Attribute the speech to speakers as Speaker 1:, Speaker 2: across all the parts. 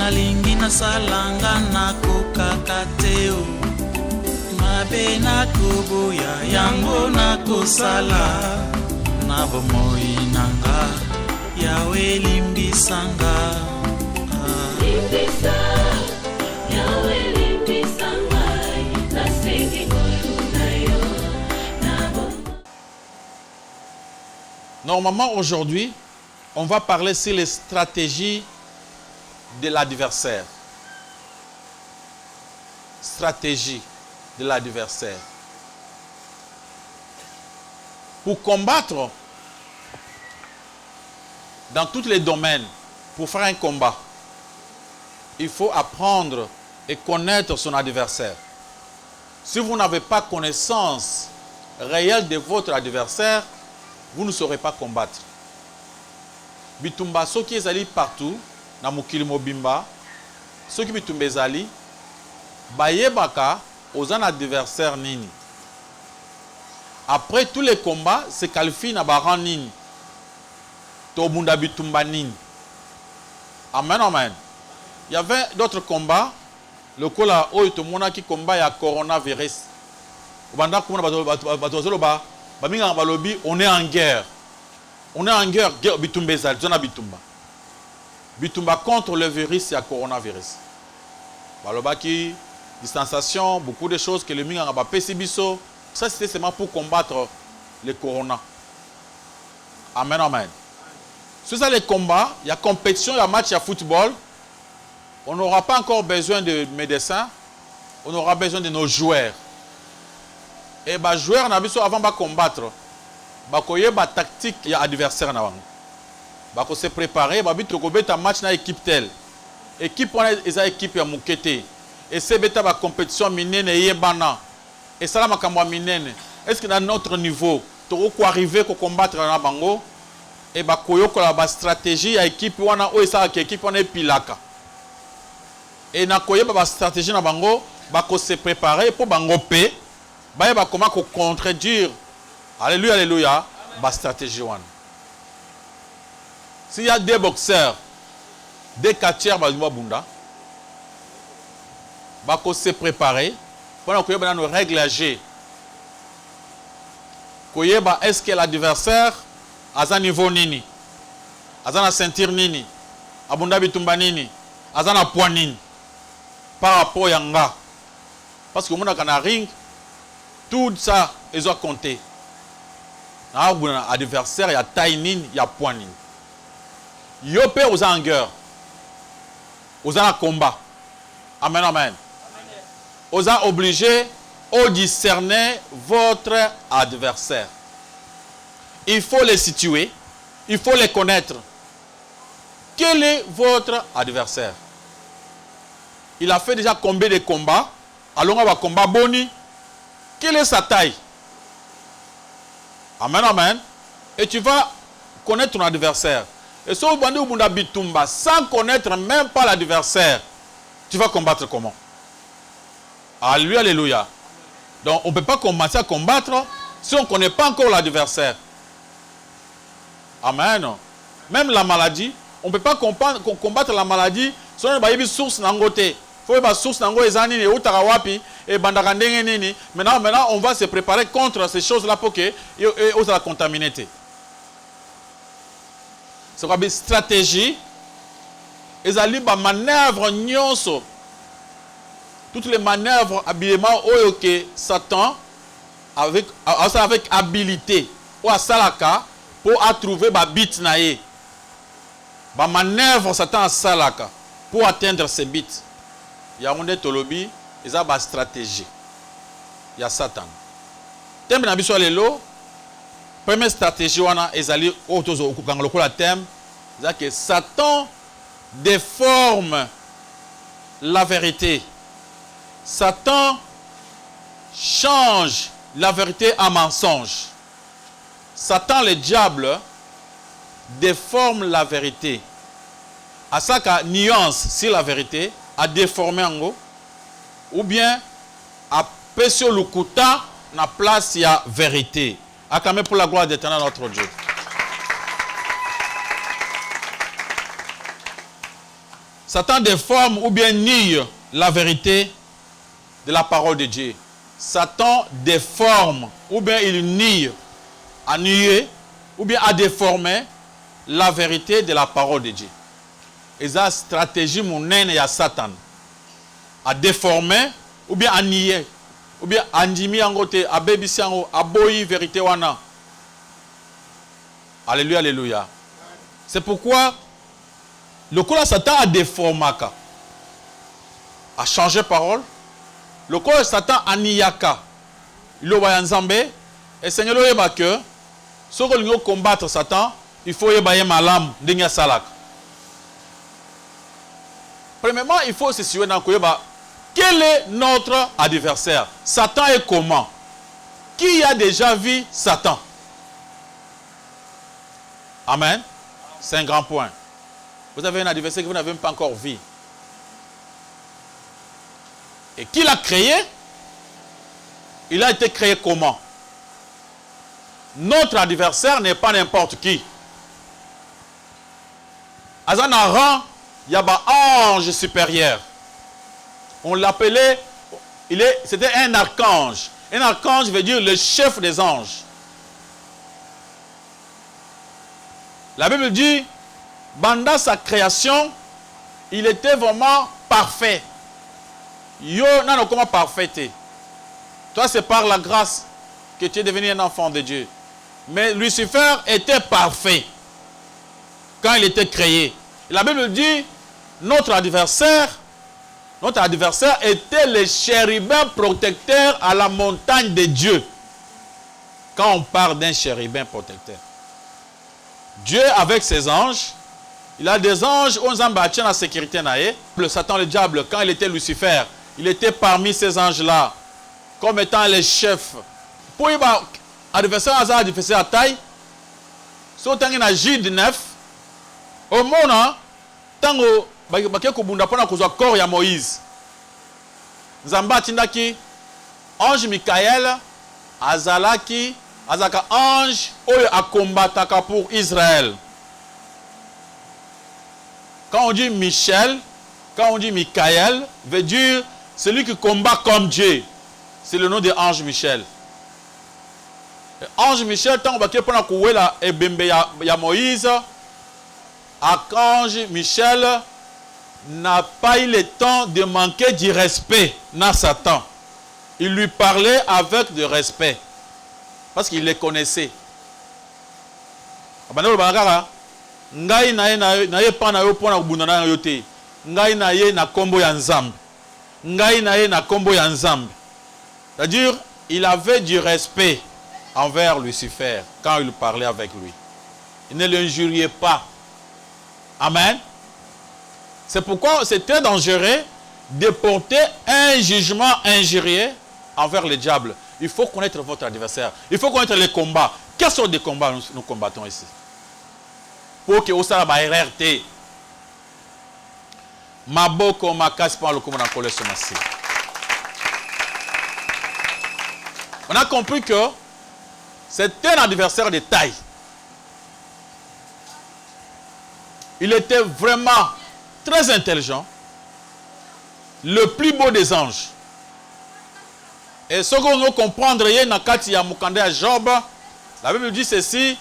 Speaker 1: nalingi nasalanga nakokaka te o mabe nakoboya yango nakosala na bomoi nanga yawe limbisanga
Speaker 2: limbisa yawe limbisanga nasengi koluna yo nabo.
Speaker 3: Normalement aujourd'hui on va parler sur les stratégies de l'adversaire. Stratégie de l'adversaire. Pour combattre dans tous les domaines, pour faire un combat, il faut apprendre et connaître son adversaire. Si vous n'avez pas connaissance réelle de votre adversaire, vous ne saurez pas combattre. Bitumba soki ezali partout na mokili mobimba soki bitumba ezali bayebaka aux adversaires nini. Après tous les combats se qualifient na baran nini to bunda bitumba nini. Amen amen. Il y avait d'autres combats le kola oyo to mona ki combat ya coronavirus banda ko mona bato zoloba ba minga balobi on est en guerre. On est en guerre, bitumba ezali, zona bitumba. Bitumba contre le virus et le coronavirus. Balobaki, distanciation, beaucoup de choses que le minga ba pesibiso, ça c'était seulement pour combattre le corona. Amen amen. Sur ça les combats, il y a compétition, il y a match, il y a football. On n'aura pas encore besoin de médecins, on aura besoin de nos joueurs. Et les joueurs avant de combattre, bakoye ba tactique ya adversaire na bango bako se préparer ba bit ko beta match na équipe telle équipe on eza équipe ya mukete et c'est beta ba compétition minene yebana et ça la makambo minene est-ce que dans notre niveau to ko arriver ko combattre na bango et bakoyo ko la ba stratégie ya équipe wana o esa ka équipe on pilaka et na koye ba stratégie na bango bako se préparer pour bango pe ba comment ko contredire. Alléluia, alléluia. Ba stratégie one. S'il y a des boxeurs, des catcheurs, bunda, bako se préparer. Pendant que y a nos règles à G. Est-ce que l'adversaire a un niveau nini? A un ceinture nini? Abunda bitumba nini? A un poids nini? Par rapport à yanga. Parce que mon ring, tout ça, ils ont compté. Adversaire, il y a taille, il y a point. Il y a aux angers, aux combat. Amen, amen. Aux obligés à discerner votre adversaire. Il faut les situer, il faut les connaître. Quel est votre adversaire? Il a fait déjà combien de combats? Allons à combat boni. Quelle est sa taille? Amen, amen. Et tu vas connaître ton adversaire. Et si vous bandez au Bunda Bitumba sans connaître même pas l'adversaire, tu vas combattre comment? Alléluia, alléluia. Donc on ne peut pas commencer à combattre si on ne connaît pas encore l'adversaire. Amen. Même la maladie, on ne peut pas combattre la maladie si on n'a pas source nangote. Il faut que source nango ezani et utarawapi et bandakandenge nini. Maintenant on va se préparer contre ces choses-là pour que on la contaminer. C'est quoi une stratégie? Ezali ba manœuvre nyonso. Toutes les manœuvres habillement que Satan avec habilité ou à salaka pour trouver ba bit naé. Ba manœuvre Satan à salaka pour atteindre ses bits. Il y a un tolobi, il y a une stratégie. Il y a Satan. Thème na biso lelo, première stratégie wana ezali otozo okangalo la thème, c'est que Satan déforme la vérité. Satan change la vérité en mensonge. Satan, le diable, déforme la vérité. À ça qu'à nuance sur la vérité, à déformer en gros, ou bien à pécher le kouta na place ya vérité. Acclamez pour la gloire d'Éternel notre Dieu. Satan déforme ou bien nie la vérité de la parole de Dieu. Satan déforme ou bien il nie, a nié ou bien a déformé la vérité de la parole de Dieu. Et ça, stratégie monnaie ya Satan. A déformé ou bien a nié ou bien a ndimi angote a bebisi ango a boyi vérité wana. Alléluia, alléluia. C'est pourquoi le coup là Satan a déformé, a changé parole. Le coup Satan a niaka. Il a nzambe et Seigneur le yeba que si on veut combattre Satan, il faut yeba malam ndenge salak. Premièrement, il faut se situer dans Koyeba. Quel est notre adversaire? Satan est comment? Qui a déjà vu Satan? Amen. C'est un grand point. Vous avez un adversaire que vous n'avez même pas encore vu. Et qui l'a créé? Il a été créé comment? Notre adversaire n'est pas n'importe qui. Azanaran, il y a un ange supérieur. On l'appelait, c'était un archange. Un archange veut dire le chef des anges. La Bible dit, pendant sa création, il était vraiment parfait. Yo, non, comment parfait? Toi, c'est par la grâce que tu es devenu un enfant de Dieu. Mais Lucifer était parfait quand il était créé. La Bible dit, notre adversaire était le chérubin protecteur à la montagne de Dieu. Quand on parle d'un chérubin protecteur. Dieu avec ses anges, il a des anges, on s'en battu dans la sécurité. Le Satan, le diable, quand il était Lucifer, il était parmi ces anges-là, comme étant les chefs. Pour y avoir adversaire à taille, si on a Gide 9, au monde, tant que corps ya Moïse. Zamba tindaki, ange Michael, azalaki, azaka ange, oyo a combataka pour Israël. Quand on dit Michel, quand on dit Michael, veut dire celui qui combat comme Dieu. C'est le nom de ange Michel. Ange Michel, tant qu'on va pour la ebembe ya Moïse, archange Michel n'a pas eu le temps de manquer du respect à Satan. Il lui parlait avec de respect. Parce qu'il les connaissait. Ngai na ye pa na yo pona kubunda na yo te. Ngai na ye na kombo ya nzambe. Ngai na ye na kombo ya nzambe. C'est-à-dire, il avait du respect envers Lucifer quand il parlait avec lui. Il ne l'injuriait pas. Amen. C'est pourquoi c'est très dangereux de porter un jugement injurieux envers le diable. Il faut connaître votre adversaire. Il faut connaître les combats. Quels sont les combats nous combattons ici? Pour que vous sachiez la RRT. Maboko makasi pa lokomo na kole somasi. On a compris que c'était un adversaire de taille. Il était vraiment très intelligent, le plus beau des anges. Et ce qu'on veut comprendre, il y a une carte à Job. La Bible dit ceci,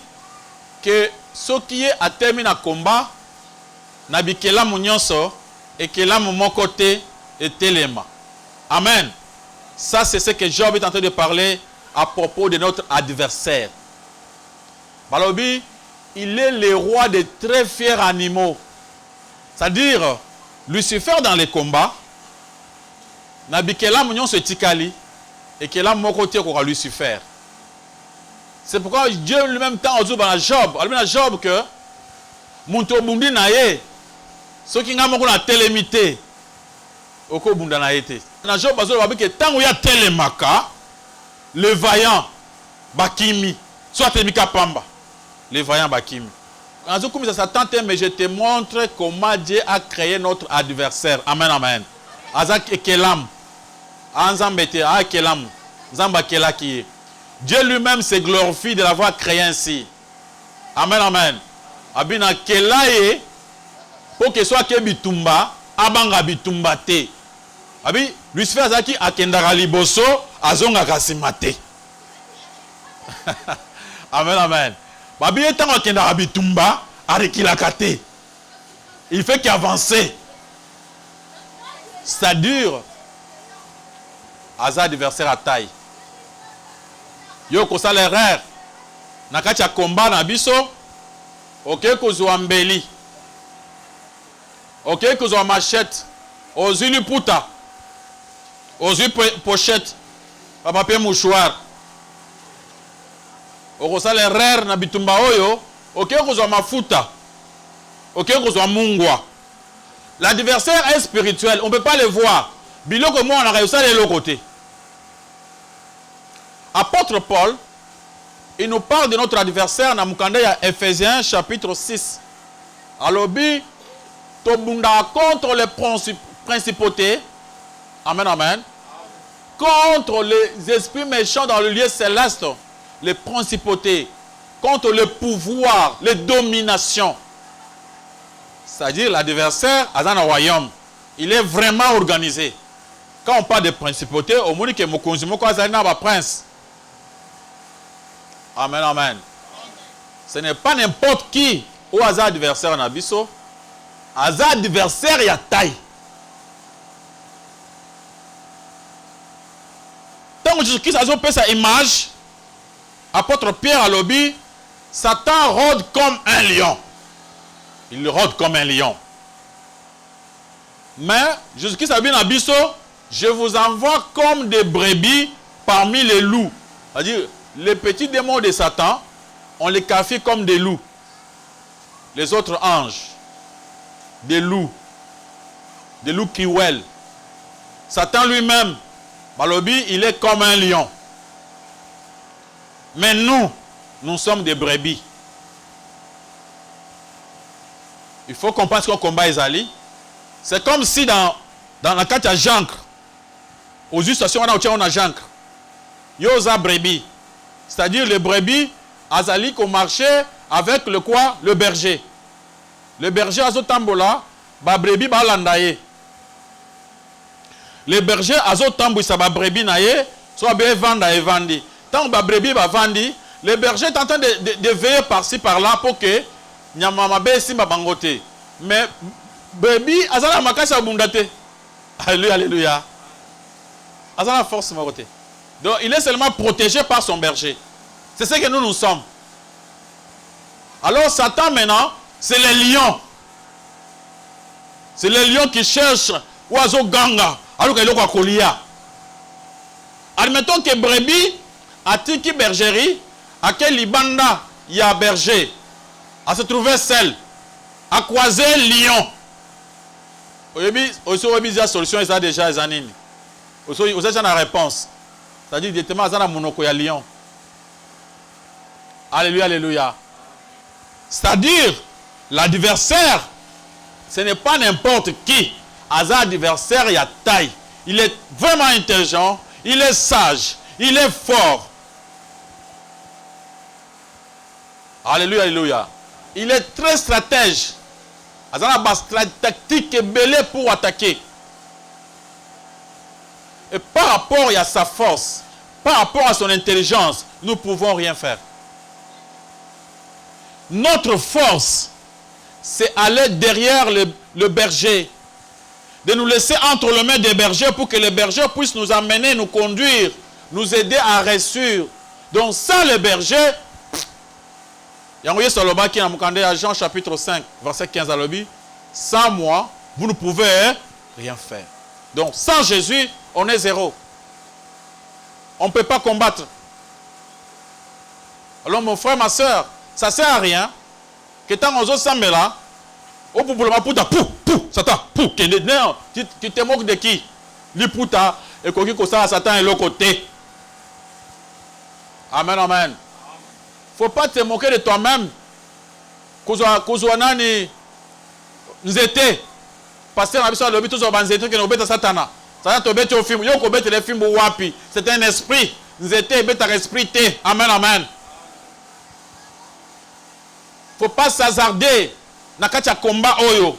Speaker 3: que ce qui est à terminer un combat, n'abikela mounionso, et que là, mon côté est téléma. Amen. Ça, c'est ce que Job est en train de parler à propos de notre adversaire. Balobi, il est le roi des très fiers animaux. C'est-à-dire, Lucifer dans les combats, n'abikela mounionso tikali, et que là, mon côté est Lucifer. C'est pourquoi Dieu lui-même temps au Job, à Job que Munto Bundi naye, ce qui n'a pas télémité, au ko Bunda naye te. Dans Job, que tant où il y a télémaka, le vaillant Bakimi, soit Témika Pamba, le vaillant Bakimi. Quand je commence à Satan, mais je te montre comment Dieu a créé notre adversaire. Amen, amen. Azak Ekelam, Anzambete, Akelam, Zamba Kelaki. Dieu lui-même se glorifie de l'avoir créé ainsi. Amen, amen. Abina Kelaye, pour que soit Kebitumba, abanga bitumba te. Abi Lucifer azaki akendaka liboso azongaka nsima te. Amen, amen. Babi etango akendaka bitumba arekilaka te. Il fait qu'avancer. Ça dure. Aza adversaire à taille. Yo kosala erreur. Nakati ya combat na biso. Ok kozwa mbeli. Ok kozwa machette. Ozwi liputa. Ozwi pochette. Papape mouchoir. Okosala erreur na bitumba oyo. Ok kozwa mafuta. Ok kozwa mungwa. L'adversaire est spirituel. On ne peut pas le voir. Biloko moi on a réussi à l'autre côté. Apôtre Paul, il nous parle de notre adversaire dans Ephésiens chapitre 6. Alors, tobunda contre les principautés. Amen, amen. Contre les esprits méchants dans le lieu céleste. Les principautés. Contre le pouvoir, les dominations. C'est-à-dire l'adversaire dans un royaume. Il est vraiment organisé. Quand on parle de principauté, au monde que mon prince. Amen, amen. Ce n'est pas n'importe qui au hasard adversaire en abisso. Hasard adversaire, il y a taille. Tant que Jésus-Christ a fait sa image, apôtre Pierre à l'obit, Satan rôde comme un lion. Il rôde comme un lion. Mais Jésus-Christ a bien abisso, je vous envoie comme des brebis parmi les loups. C'est-à-dire, les petits démons de Satan, on les qualifie comme des loups. Les autres anges, des loups cruels. Satan lui-même, Malobi, il est comme un lion. Mais nous sommes des brebis. Il faut qu'on pense qu'on combat Ezali. C'est comme si dans la carte à Jancre, aux stations on a Jancre. Yosa brebis. C'est-à-dire les brebis, Azali qu'on marchait avec le quoi? Le berger. Le berger azotambola, ba brebis ba landaye. Le berger azotamboui sa ba brebis naye, soit be vanda et vandi. Tant ba brebis ba vandi, le berger est en train de veiller par-ci par-là pour que nyamama be simba bangote. Mais brebis azala makasa bundate. Alléluia, alléluia. Azala force marote. Donc il est seulement protégé par son berger. C'est ce que nous sommes. Alors Satan maintenant, c'est les lions. C'est les lions qui cherchent oiseau ganga. Alors qu'il y a kolia. Admettons que brebis a tiki bergerie, à quel libanda il y a berger, à se trouver seul, à croiser lion. Aussi il y a solution et ça déjà les anines. Aussi il y a une réponse. C'est-à-dire directement à monoko ya lion. Alléluia, alléluia. C'est-à-dire l'adversaire, ce n'est pas n'importe qui. Hasard adversaire, il y a taille. Il est vraiment intelligent, il est sage, il est fort. Alléluia, alléluia. Il est très stratège. Hasard a tactique et belé pour attaquer. Et par rapport à sa force, par rapport à son intelligence, nous ne pouvons rien faire. Notre force, c'est aller derrière le berger, de nous laisser entre les mains des bergers pour que les bergers puissent nous amener, nous conduire, nous aider à réussir. Donc sans le berger, Jean chapitre 5, verset 15 à l'obit, sans moi, vous ne pouvez rien faire. Donc sans Jésus, on est zéro. On ne peut pas combattre. Alors mon frère, ma soeur, ça ne sert à rien que tant qu'on s'en met là, au bout de la puta, pou, Satan, pou, tu te moques de qui? Le puta, et qu'on dit que ça, Satan est l'autre côté. Amen, amen. Il ne faut pas te moquer de toi-même. Kouzoanani, nous étions. Parce que nous avons tous les trucs qui nous bêtent Satana. Ça te bête au film. Yo ko bête les films wapi. C'est un esprit. Nous étions bête à esprit. Amen, amen. Faut pas s'hasarder. Nakacha combat oyo.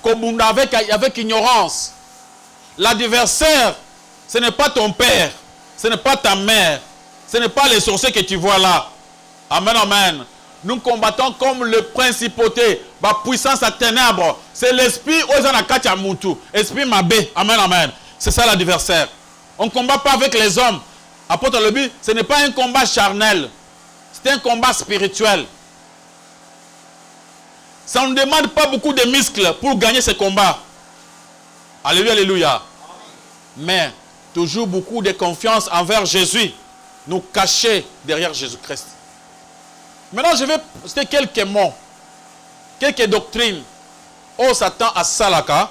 Speaker 3: avec ignorance. L'adversaire, ce n'est pas ton père, ce n'est pas ta mère, ce n'est pas les sorciers que tu vois là. Amen, amen. Nous combattons comme le principauté, la puissance à ténèbres. C'est l'esprit esprit mabé. Amen, amen. C'est ça l'adversaire. On ne combat pas avec les hommes. Apôtre le but, ce n'est pas un combat charnel. C'est un combat spirituel. Ça ne demande pas beaucoup de muscles pour gagner ce combat. Alléluia, alléluia. Mais toujours beaucoup de confiance envers Jésus. Nous cacher derrière Jésus-Christ. Maintenant, je vais citer quelques mots, quelques doctrines où Satan a salaka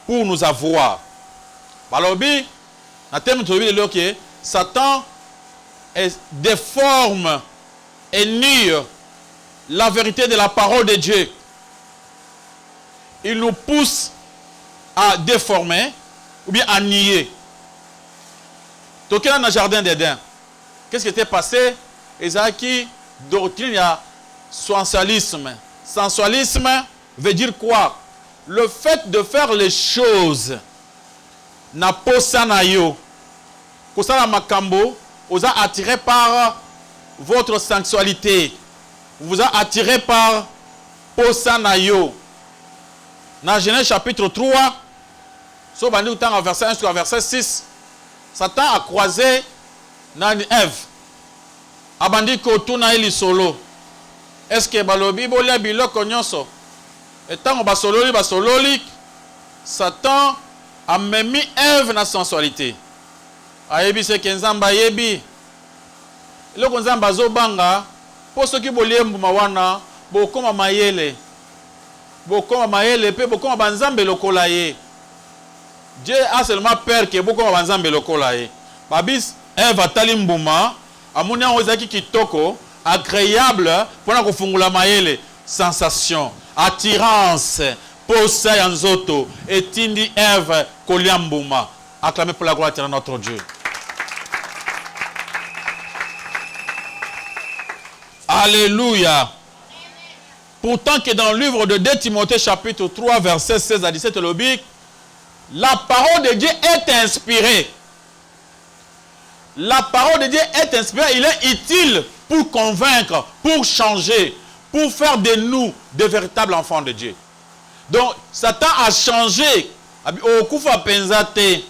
Speaker 3: pour nous avoir. Alors, en termes de Satan déforme et nie la vérité de la parole de Dieu. Il nous pousse à déformer ou bien à nier. Donc, dans le jardin d'Éden, qu'est-ce qui était passé? Isaac, doctrine, il y a sensualisme. Sensualisme veut dire quoi? Le fait de faire les choses na posa na yo. Kosala makambo, vous a attiré par votre sensualité. Vous a attiré par posa na yo. Dans Genèse chapitre 3, sauf en verset 1 jusqu'à verset 6, Satan a croisé Ève. Abandi kotuna ili solo. Est-ce que balobi bolia biloko nyonso? Etango basololi, Satan a mis Ève na sensualité. Ayebi se kenzamba yebi. Eloko nzamba zobanga, po soki bolie mbuma wana, bokoma mayele. Bokoma mayele pe bokoma banzambe lokola ye. Dieu a seulement peur que bokoma banzambe lokola ye. Babis Ève atali mbuma, amoni ozaki kitoko, agréable pour kufungula mayele, sensation, attirance, posa ya nzoto, etindi Ève kolia mbuma. Acclamez pour la gloire de notre Dieu. Alléluia. Pourtant que dans le livre de 2 Timothée chapitre 3 verset 16 à 17 le bic, la parole de Dieu est inspirée. La parole de Dieu est inspirée, il est utile pour convaincre, pour changer, pour faire de nous de véritables enfants de Dieu. Donc Satan a changé au kufa penzate.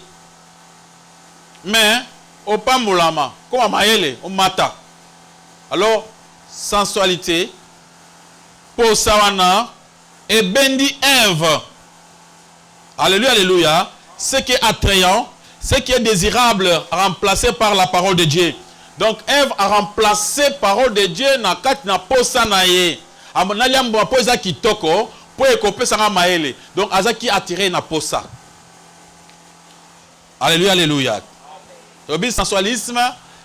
Speaker 3: Mais au pamulama, comme à maele, au mata. Alors sensualité, posawana et bendi Ève. Alléluia, alléluia. Ce qui est attrayant, ce qui est désirable, remplacé par la parole de Dieu. Donc Ève a remplacé la parole de Dieu na kat na posa na ye. Amonali ambo posa kitoko, po ekope sanga maele. Donc azaki attiré na posa. Alléluia, alléluia. Le sensualisme,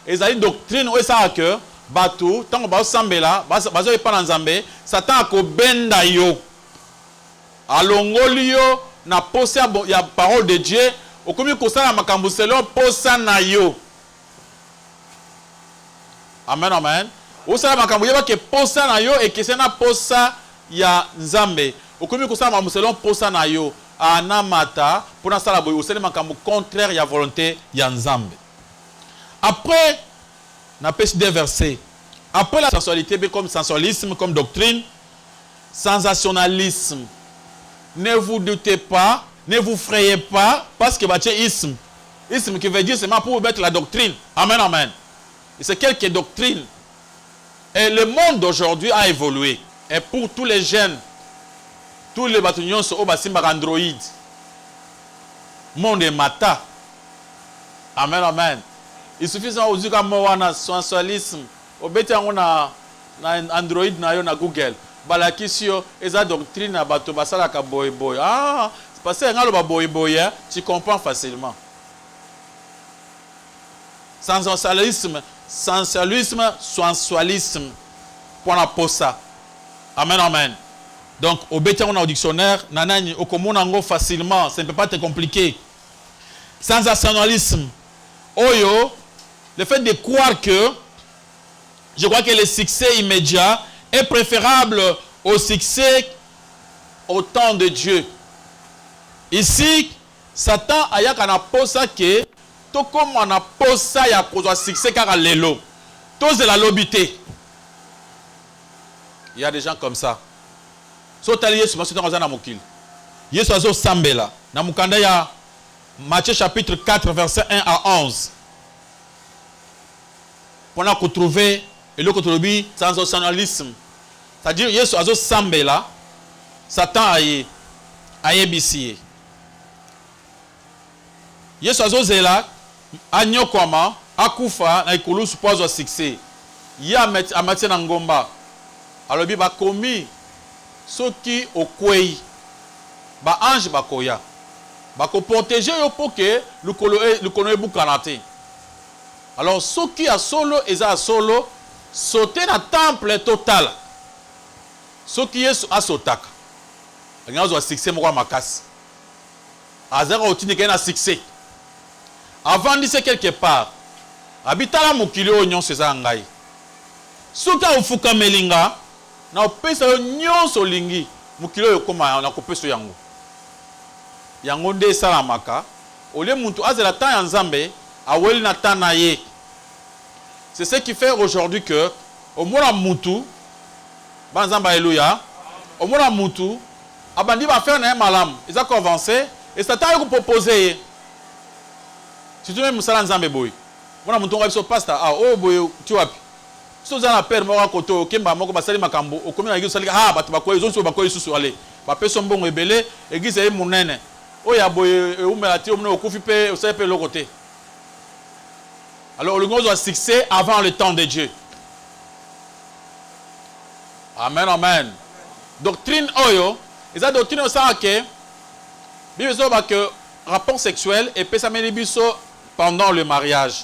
Speaker 3: et une doctrine où ça que bateau, tant que bateau sambela, bateau est pas dans Zambé, Satan a ko benda yo. Alongolio na posa ya parole de Dieu, au comme que ça na makambuselo posa na yo. Amen, amen. Au ça na makambu yeba que posa na yo et que c'est na posa ya Nzambe. Au comme que ça na makambuselo posa na yo. Anamata pour na sala boy, au c'est makambu contraire ya volonté ya Nzambe. Après, on a des versets. Après la sensualité, comme sensualisme, comme doctrine, sensationnalisme. Ne vous doutez pas, ne vous frayez pas, parce que c'est isme. Isme qui veut dire seulement pour mettre la doctrine. Amen, amen. Et c'est quelques doctrines. Et le monde d'aujourd'hui a évolué. Et pour tous les jeunes, tous les bâtonnons sont au bassin Android. Monde est mata. Amen, amen. Il suffit de dire que le sensualisme, on a Android, na Google. Balaki sur esa doctrine na bato basala ka boy boy. Ah, c'est parce que ngalo ba boy boy, tu comprends facilement. Sensualisme, sensualisme, pour la posa. Amen, amen. Donc, au béton on a au dictionnaire, nanani au commun facilement, ça ne peut pas être compliqué. Sensationnalisme. Oyo, le fait de croire que je crois que le succès immédiat est préférable au succès au temps de Dieu. Ici, Satan ayaka na posa ke to comme on a posa ya kozwa succès kaka lelo. Tous de la lobité. Il y a des gens comme ça. So tali Yesu masota ngazana mokili. Yesu azo sambela na mukanda ya Matthieu chapitre 4 verset 1 à 11. Pour nous retrouver et le retrouver sensationnalisme. C'est-à-dire Yesu azo sambela Satan aye bisiye. Yesu azo zela anyokoma akufa na ikulu supposé succès. Ya amati na ngomba. Alobi ba komi soki okwei ba ange bakoya. Ba ko protéger yo pour que le kolo ebukanate. Alors soki a solo eza solo sauter na temple total. Soki Yesu asotaka. Ngazo a succès moko makasi. Azara otini ke na succès. Avant de dire quelque part, habitala mokili o nyonso eza ngai. Soka ufuka melinga na opesa yo nyonso lingi mokili oyo koma na kopesa yango. Yango nde salamaka ole muntu azela ta ya nzambe aweli na ta na ye. C'est ce qui fait aujourd'hui que au mona mutu ba nzamba alléluia au mona mutu abandi ba faire na malam eza ko avancer et Satan ko proposer si tu veux musala nzambe boy mona mutu ngaba so pastor oh boy tu wapi so za na père moko koto kemba moko basali makambo okomi na église salika bato bakoyi zonso bakoyi susu ale ba peso mbongo ebele église e munene oya boy umela ti omno okufi pe osepe le côté. Alors le monde doit succès avant le temps de Dieu. Amen, amen. Doctrine oyo, et ça doctrine ça que Bible dit que rapport sexuel et pesa melibiso pendant le mariage.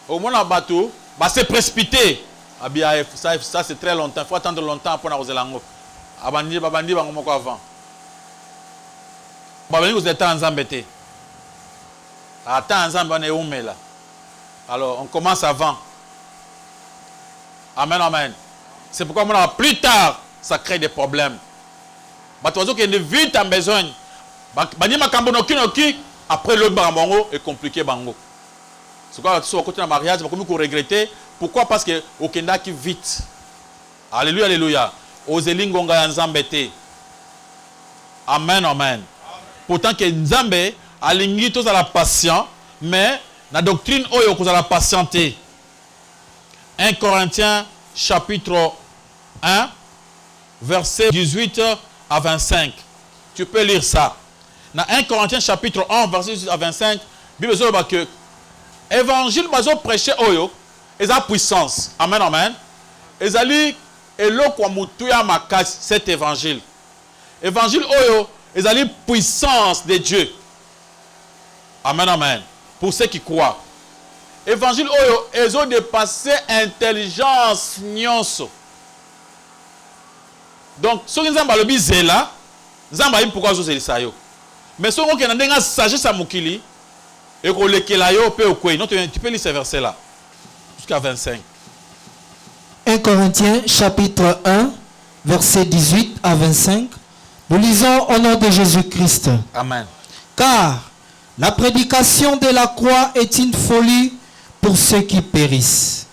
Speaker 3: Au moins la bateau, bah c'est précipité. Ah bien ça c'est très longtemps, il faut attendre longtemps pour na lango. Abandi bango ko avant. Babani vous êtes en zambete. Attends ensemble on est umela. Alors, on commence avant. Amen, amen. C'est pourquoi plus tard, ça crée des problèmes. Batozo qui est vite en besoin. Bani makambo noki après le bango est compliqué bango. C'est pourquoi sur côté du mariage, on va regretter. Pourquoi? Parce que au Kenda qui vite. Alléluia, alléluia. Ozelingonga nzambete. Amen, amen. Pourtant que nzambe alingi tous à la patience, mais la doctrine oyo kozala patienter. 1 Corinthiens chapitre 1 verset 18 à 25. Tu peux lire ça. Dans 1 Corinthiens chapitre 1 verset 18 à 25, Bible dit que évangile bazo prêcher oyo eza puissance. Amen, amen. Ezali eloko mutuya makasi cet évangile. Évangile oyo ezali puissance de Dieu. Amen, amen. Pour ceux qui croient. Évangile oyo ezo dépasser intelligence nyonso. Donc soki nzamba lobi zela, nzamba yi pourquoi zo zelisa yo. Mais soki okena ndenga sagesse ya mokili et ko lekela yo pe okwei. Non, tu peux lire ce verset là jusqu'à 25.
Speaker 4: 1 Corinthiens chapitre 1 verset 18 à 25. Nous lisons au nom de Jésus-Christ.
Speaker 3: Amen.
Speaker 4: Car la prédication de la croix est une folie pour ceux qui périssent.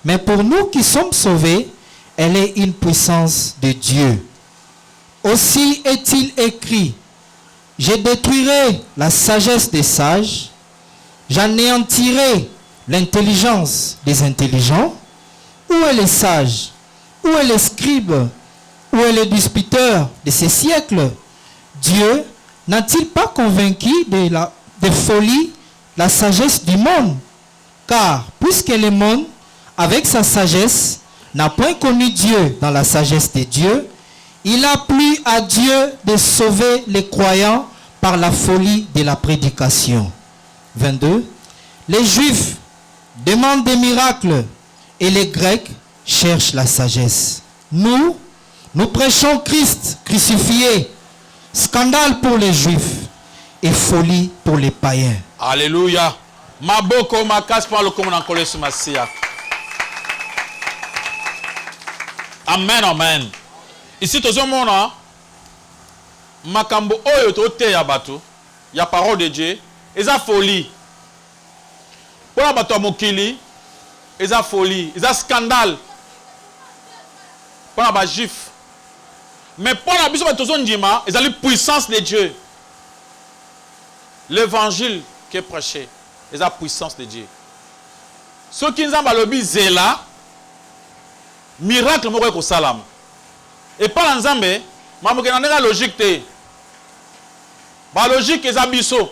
Speaker 4: Mais pour nous qui sommes sauvés, elle est une puissance de Dieu. Aussi est-il écrit, je détruirai la sagesse des sages, j'anéantirai l'intelligence des intelligents. Où est le sage? Où est le scribe? Où est le disputeur de ces siècles? Dieu n'a-t-il pas convaincu de folie la sagesse du monde? Car puisque le monde, avec sa sagesse, n'a point connu Dieu dans la sagesse de Dieu, il a plu à Dieu de sauver les croyants par la folie de la prédication. 22. Les Juifs demandent des miracles et les Grecs cherchent la sagesse. Nous prêchons Christ crucifié, scandale pour les Juifs et folie pour les païens.
Speaker 3: Alléluia. Maboko makas pour le commun en colère sur Massia. Amen, amen. Ici, tout le monde, makambo oyo tote ya bato ya parole de Dieu eza folie. Pour la bato ya mokili eza folie, eza scandale. Pour la juif. Mais pour la biso bato ndima eza la puissance de Dieu. L'évangile qui est prêché eza la puissance de Dieu. Ceux qui nzamba lobi zela miracle moko ko salam. Et pas la nzambe mamoke na ndenge logique te. Ba logique eza biso.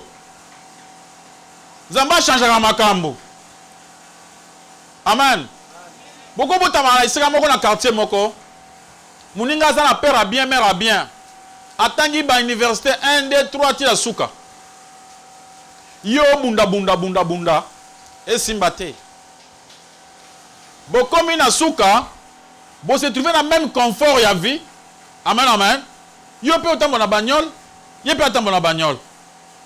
Speaker 3: Nzamba changera makambo. Amen. Boko botama isika moko na quartier moko. Muninga za na père à bien, mère à bien. Atangi ba université 1 2 3 ti la suka. Yo bunda. Et simbate. Bokomi na suka, bo se trouver dans même confort ya vie. Amen. Yo pe otambo na bagnole, yo pe otambo na bagnole.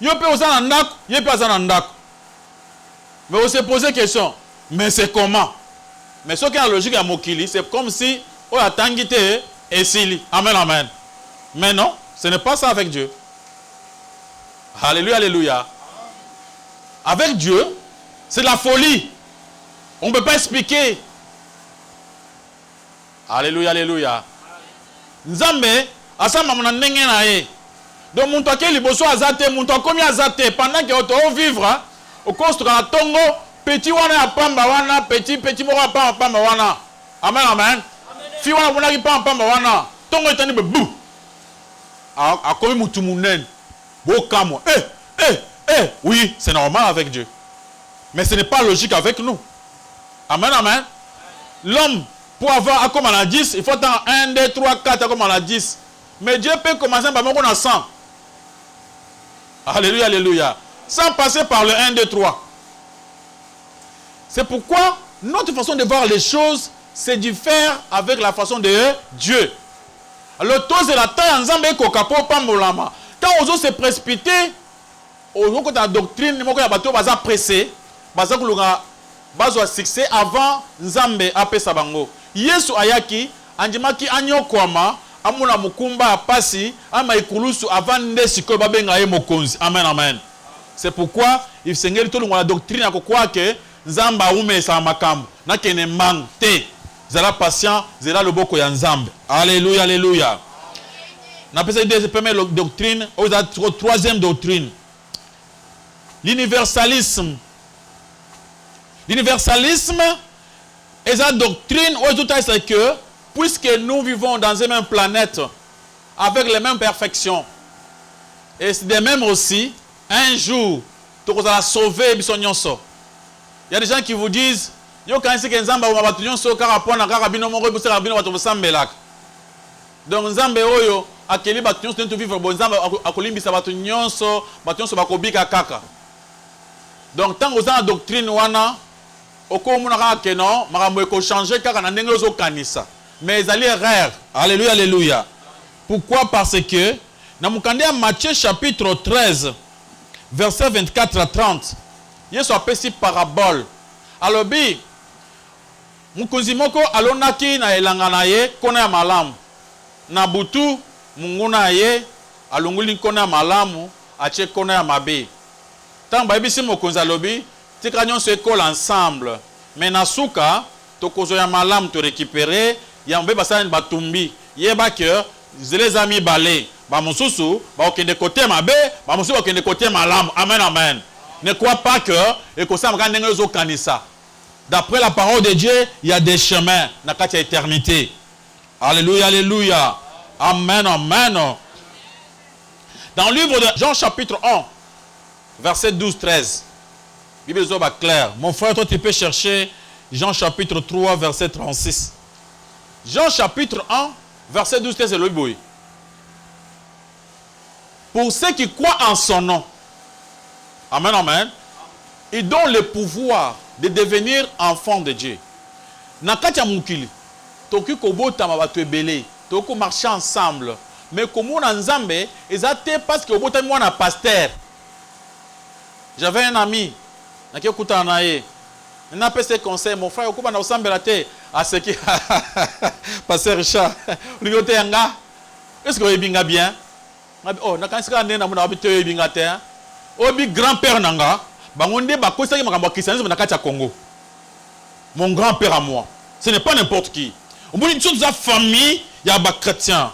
Speaker 3: Yo pe oza na ndako, yo pe oza na ndako. Mais on se poser question, mais c'est comment? Mais ce qui est la logique à Mokili, c'est comme si on a tangité et sili. Amen. Mais non, ce n'est pas ça avec Dieu. Alléluia. Avec Dieu, c'est de la folie. On ne peut pas expliquer. Alléluia. Nzambe, asama mona ndenge na ye. Donc mon toke liboso azate, mon toke komi azate pendant que on vivre, au construire na tongo petit wana ya pamba wana, petit moko ya pamba wana. Amen. Fi wana mona ki pamba wana. Tongo etani be bou. A komi mutu munen. Bokamo. Oui, c'est normal avec Dieu. Mais ce n'est pas logique avec nous. Amen. L'homme, pour avoir comme on a 10, il faut attendre 1, 2, 3, 4, comme on a 10. Mais Dieu peut commencer par mon 100. Alléluia. Sans passer par le 1, 2, 3. C'est pourquoi notre façon de voir les choses, c'est diffère avec la façon de Dieu. Alors, tous et la taille en Zambé, Kokapo, Pambolama. Quand on ose se précipiter, on a la doctrine, on a bateau, pressé, bazo succès avant Nzambe ape sabango. Yesu ayaki anjimaki anyokwama amuna mukumba apasi ama ikulusu avant ndesiko babenga ye mokonzi. Amen. C'est pourquoi il sengeli to la doctrine akokwa ke Nzamba ume sa makambo na kene mang te. Zala patient, zela loboko ya Nzambe. Alléluia. Na pesa de première doctrine, ou la troisième doctrine. L'universalisme est la doctrine où c'est que, puisque nous vivons dans une même planète, avec les mêmes perfections, et c'est de même aussi, un jour, tu vas sauver Bissonionso. Il y a des gens qui vous disent, yo quand c'est que Nzamba ou Mabatunionso, Karapona, Karabino, Moro, Karabino, Batumsambelak. Donc Nzambe Oyo, Akeli Batunionso, tu vivre, bon Nzamba, Akolimbi, Sabatunionso, Batunionso, Bakobika, Kaka. Donc tant que vous avez la doctrine, mais ils allaient rare. Alléluia. Pourquoi? Parce que dans Matthieu chapitre 13, verset 24 à 30, il y a une parabole. Alors, Mukunzimoko alonaki na elanga ye kona malamu. Na butu munguna ye alunguli kona malamu ache kona mabe. Tant baibisi mokonzi alobi tika nyonso ekole ensemble. Mais na suka tokozo ya malamu to récupérer ya mbe basani batumbi. Yeba que les amis balé ba mosusu ba okende côté mabe ba mosusu okende côté malamu. Amen. Ne crois pas que ekosama ka ndenge zo kanisa. D'après la parole de Dieu, il y a des chemins dans la éternité. Alléluia. Amen. Dans le livre de Jean chapitre 1, verset 12-13, Bible est claire. Mon frère, toi tu peux chercher Jean chapitre 3, verset 36. Jean chapitre 1, verset 12-13, c'est le boy. Pour ceux qui croient en son nom, Amen, ils donnent le pouvoir de devenir enfant de Dieu. Nakatia mukili, toki kobota mabatu ebele, toko marcher ensemble. Mais comme on a Nzambe, exacté parce que obota moi na pasteur. J'avais un ami, naki okuta nae. n'a pas ses conseils, mon frère, okuba na osambela te à ce qui pasteur Richard. Est-ce que vous bien? Oh, nakansika nena muna obite bingate. Obi grand-père nanga, bangonde bakosa ki makambo christianisme na kati ya Congo. Mon grand-père à moi. Ce n'est pas n'importe qui. On dit toute sa famille, il y a des chrétiens.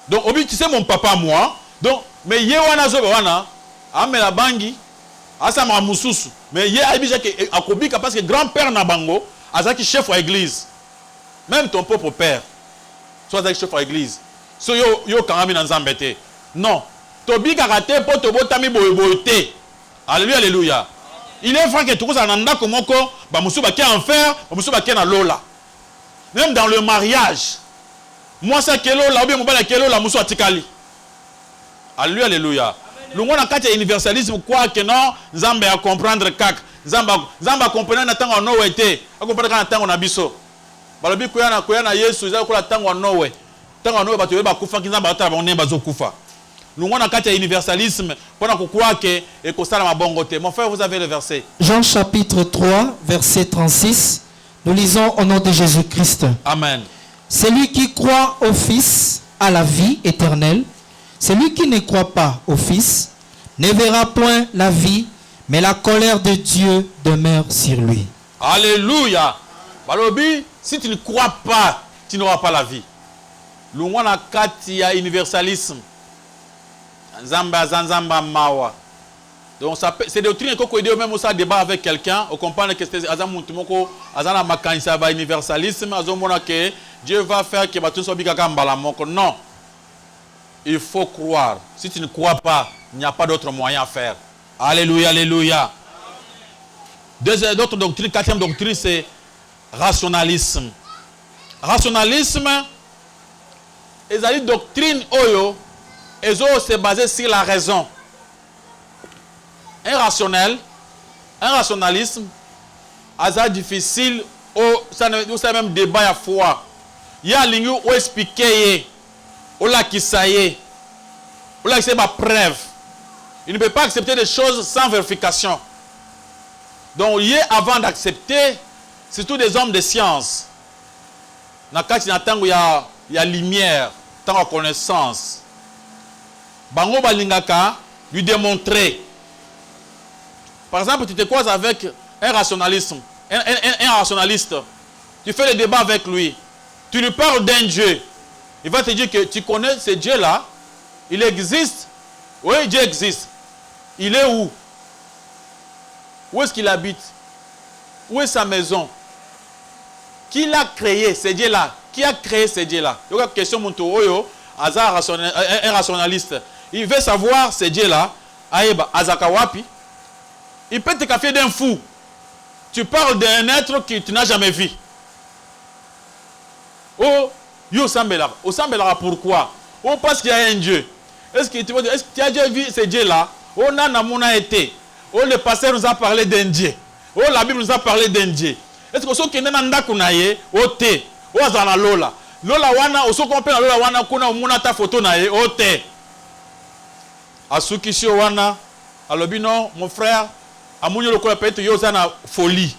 Speaker 3: Donc, obi tu sais mon papa à moi. Donc, mais yé wana zo wana, ame la bangi, asa ma mususu. Mais yé abija ke akobika parce que grand-père na bango, azaki chef à l'église. Même ton propre père, soit chef à l'église. So yo kangami na nzambete. Non. Tobi karate po to botami boyebote. Alléluia, alléluia. Il est vrai que tout ça nanda komoko ba musu ba ki enfer, ba musu ba ki na lola. Même dans le mariage. Moi ça kelo la obi mobala kelo la musu atikali. Alléluia, alléluia. Lungo na kati ya universalisme quoi que non, nzambe a comprendre kak. Nzamba comprendre na tango no wete. A comprendre na tango na biso. Balobi kuya na Yesu za ko la tango no we. Tango no ba to ba kufa kinzamba ata ba onemba zo kufa. Lungo na kati ya universalisme pona kokwa ke e ko sala mabongo te. Mon frère, vous avez le verset.
Speaker 4: Jean chapitre 3 verset 36. Nous lisons au nom de Jésus-Christ.
Speaker 3: Amen.
Speaker 4: Celui qui croit au Fils a la vie éternelle. Celui qui ne croit pas au Fils ne verra point la vie, mais la colère de Dieu demeure sur lui.
Speaker 3: Alléluia. Balobi, si tu ne crois pas, tu n'auras pas la vie. Lungo na kati ya universalisme. Nzamba mawa. Donc c'est des doctrines qu'on peut même aussi débat avec quelqu'un, on comprend que c'est azamuntumoko azana makanisa ba universalisme azomona que Dieu va faire que batu so bikaka mbala moko. Non. Il faut croire. Si tu ne crois pas, il n'y a pas d'autre moyen à faire. Alléluia, alléluia. D'autres doctrines, quatrième doctrine, c'est rationalisme. Rationalisme, les doctrines oyo, elles ont se basé sur la raison. Un rationalisme, c'est difficile, ça même débat à foi. Il y a ligne où expliquer, où la qui ça y est, où la qui c'est ma preuve. Il ne peut pas accepter des choses sans vérification. Donc, il y a avant d'accepter, c'est tous des hommes de science. Dans il y a lumière, tant de connaissance. Bango balingaka lui démontrer. Par exemple, tu te croises avec un rationaliste. Un rationaliste. Tu fais le débat avec lui. Tu lui parles d'un Dieu. Il va te dire que tu connais ce Dieu-là. Il existe. Oui, Dieu existe. Il est où? Où est-ce qu'il habite? Où est sa maison? Qui l'a créé, ce Dieu-là? Qui a créé ce Dieu-là? Il y a une question, un rationaliste. Il veut savoir ce Dieu-là. Aïba, Azakawapi. Il peut te café d'un fou. Tu parles d'un être que tu n'as jamais vu. Oh, yo Sambelara. Oh, Sambelara, pourquoi? Oh, parce qu'il y a un Dieu. Est-ce que tu as déjà vu ce Dieu-là? Oh, Nanamuna été. Oh, le pasteur nous a parlé d'un Dieu. Oh, la Bible nous a parlé d'un Dieu. Est-ce que ce qui est nanda kunaye, oh, te. Oh, azana lola. Lola wana, oso kompe na lola wana kuna umuna ta photo naye, oh, te. Asuki wana. Alobino, mon frère, amunyo lokola peut-être yozana folie.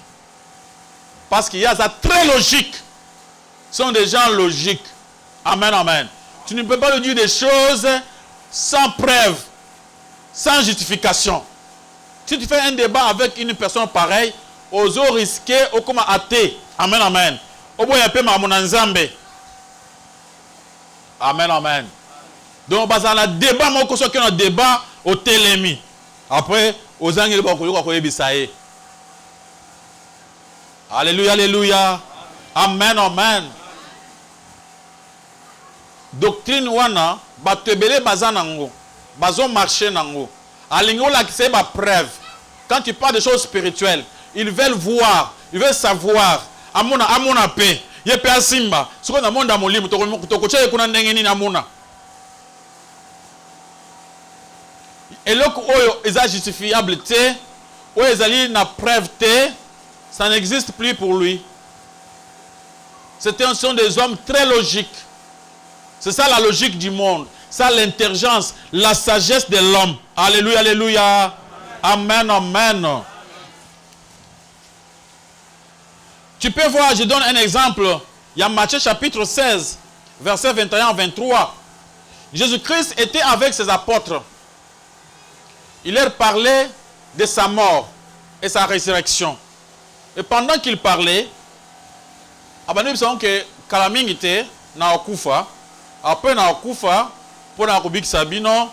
Speaker 3: Parce qu'il y a ça très logique. Ce sont des gens logiques. Amen, amen. Tu ne peux pas lui dire des choses sans preuve, sans justification. Si tu fais un débat avec une personne pareille, oso risquer au comme athée. Amen, amen. Oboya pe mamunanzambe. Amen, amen. Donc, dans le débat, moi, que ce qui est un débat au télémi. Après, aux angles de Alléluia, alléluia. Amen, amen. Doctrine wana, batebele bazanango, bazon marché nango. Alingo la c'est ma preuve. Quand tu parles de choses spirituelles, ils veulent voir, ils veulent savoir. Amona paix. Yepe asimba. Ce qu'on a monde dans mon livre, tokoche kuna ndengeni namona. Et là, ils ont justifiable, où ils ont na preuve, ça n'existe plus pour lui. Ce sont des hommes très logiques. C'est ça la logique du monde. Ça l'intelligence, la sagesse de l'homme. Alléluia, alléluia. Amen, amen. Tu peux voir, je donne un exemple. Il y a Matthieu chapitre 16, verset 21 à 23. Jésus-Christ était avec ses apôtres. Il leur parlait de sa mort et sa résurrection. Et pendant qu'il parlait, nous savons que Kalamingi était na okufa. Après na okufa, pour na kubik sabino,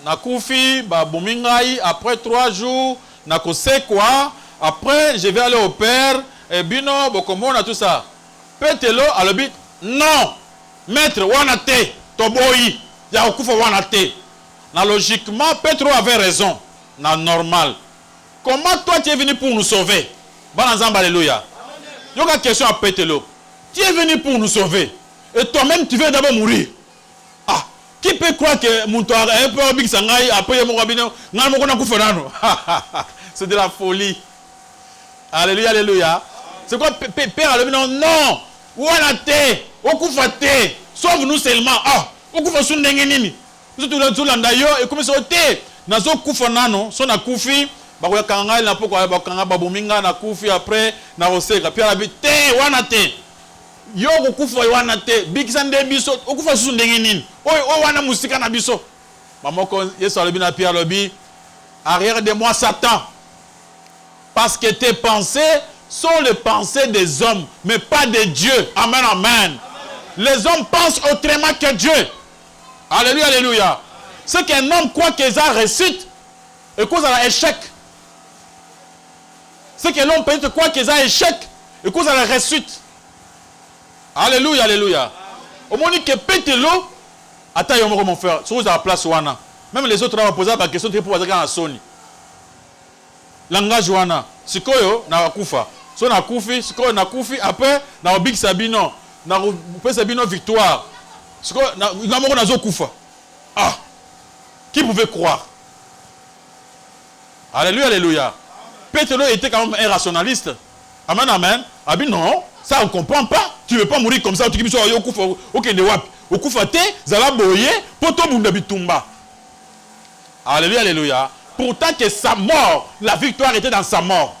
Speaker 3: na kufi, ba bomingai. Après 3 jours, na kosekwa. Après, je vais aller au Père. Et bino, bokomo na tout ça. Petelo a le but. Non, maître, wanate, toboyi, ya okufa wanate. Na logiquement, Petro avait raison. Na normal. Comment toi tu es venu pour nous sauver? Banazamba, alléluia. Il y a une question à Petelo. Tu es venu pour nous sauver. Et toi-même, tu veux d'abord mourir. Ah, qui peut croire que mon toit est un peu big sangai après mon rabino? C'est de la folie. Alléluia, alléluia. C'est quoi Père a non, non. Wanate, okufate, sauve-nous seulement. Ah, okufa nini. Nous tout d'ailleurs et comme ça té, nazo kufa nano, son akufi, ba ko kanga na poko ba kanga ba bominga na kufi après na oseka. Puis la te wanate. Yo okufa wanate, bikisande biso, okufa nini. O wana musika na biso. Mamoko Yesu alobi na Pierre lobi, arrière de moi Satan. Parce que tes pensées sont les pensées des hommes, mais pas de Dieu. Amen, amen. Les hommes pensent autrement que Dieu. Alléluia, alléluia. Ce qu'un homme croit qu'il a réussite, et cause à l'échec. Ce que l'homme peut croire qu'il a échec, et cause à la réussite. Alléluia, alléluia. Au moment que Pételo, attends, mon frère, sur la place Wana. Même les autres vont poser la question de pour la Sony. Langage Wana. Sikoyo, na wakufa. So na kufi, sikoyo na kufi, après, na Big Sabino. Na Sabino victoire. Sikoyo, na zo kufa. Ah! Qui pouvait croire? Alléluia, alléluia. Pételo était quand même un rationaliste. Amen, amen. Ah bien non, ça on ne comprend pas. Tu ne veux pas mourir comme ça. Tu dis au kufa, ok, ne wap. Au kufa te, zala boye, poto bunda bitumba. Alléluia, alléluia. Pourtant que sa mort, la victoire était dans sa mort.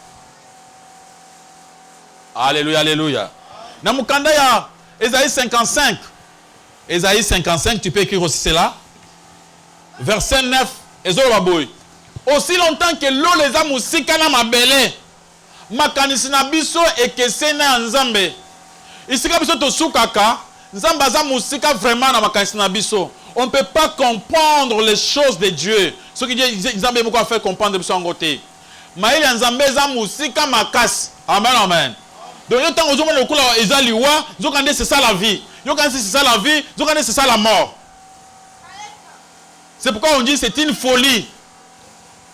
Speaker 3: Alléluia, alléluia. Dans mon ya Ésaïe 55. Ésaïe 55, tu peux écrire aussi cela. Verset 9. Aussi longtemps que l'eau les a moussika na mabele. Makanisina biso ekesena nzambe. Isika biso to sukaka. Nzamba za moussika vraiment na makanisina biso. On ne peut pas comprendre les choses de Dieu. Ce qui dit, Nzambe moko fait comprendre biso en côté. Maïli nzambe za moussika makas. Amen, amen. Donc, le temps où on a ezaliwa, c'est ça la vie. C'est ça la vie, c'est ça la mort. C'est pourquoi on dit c'est une folie.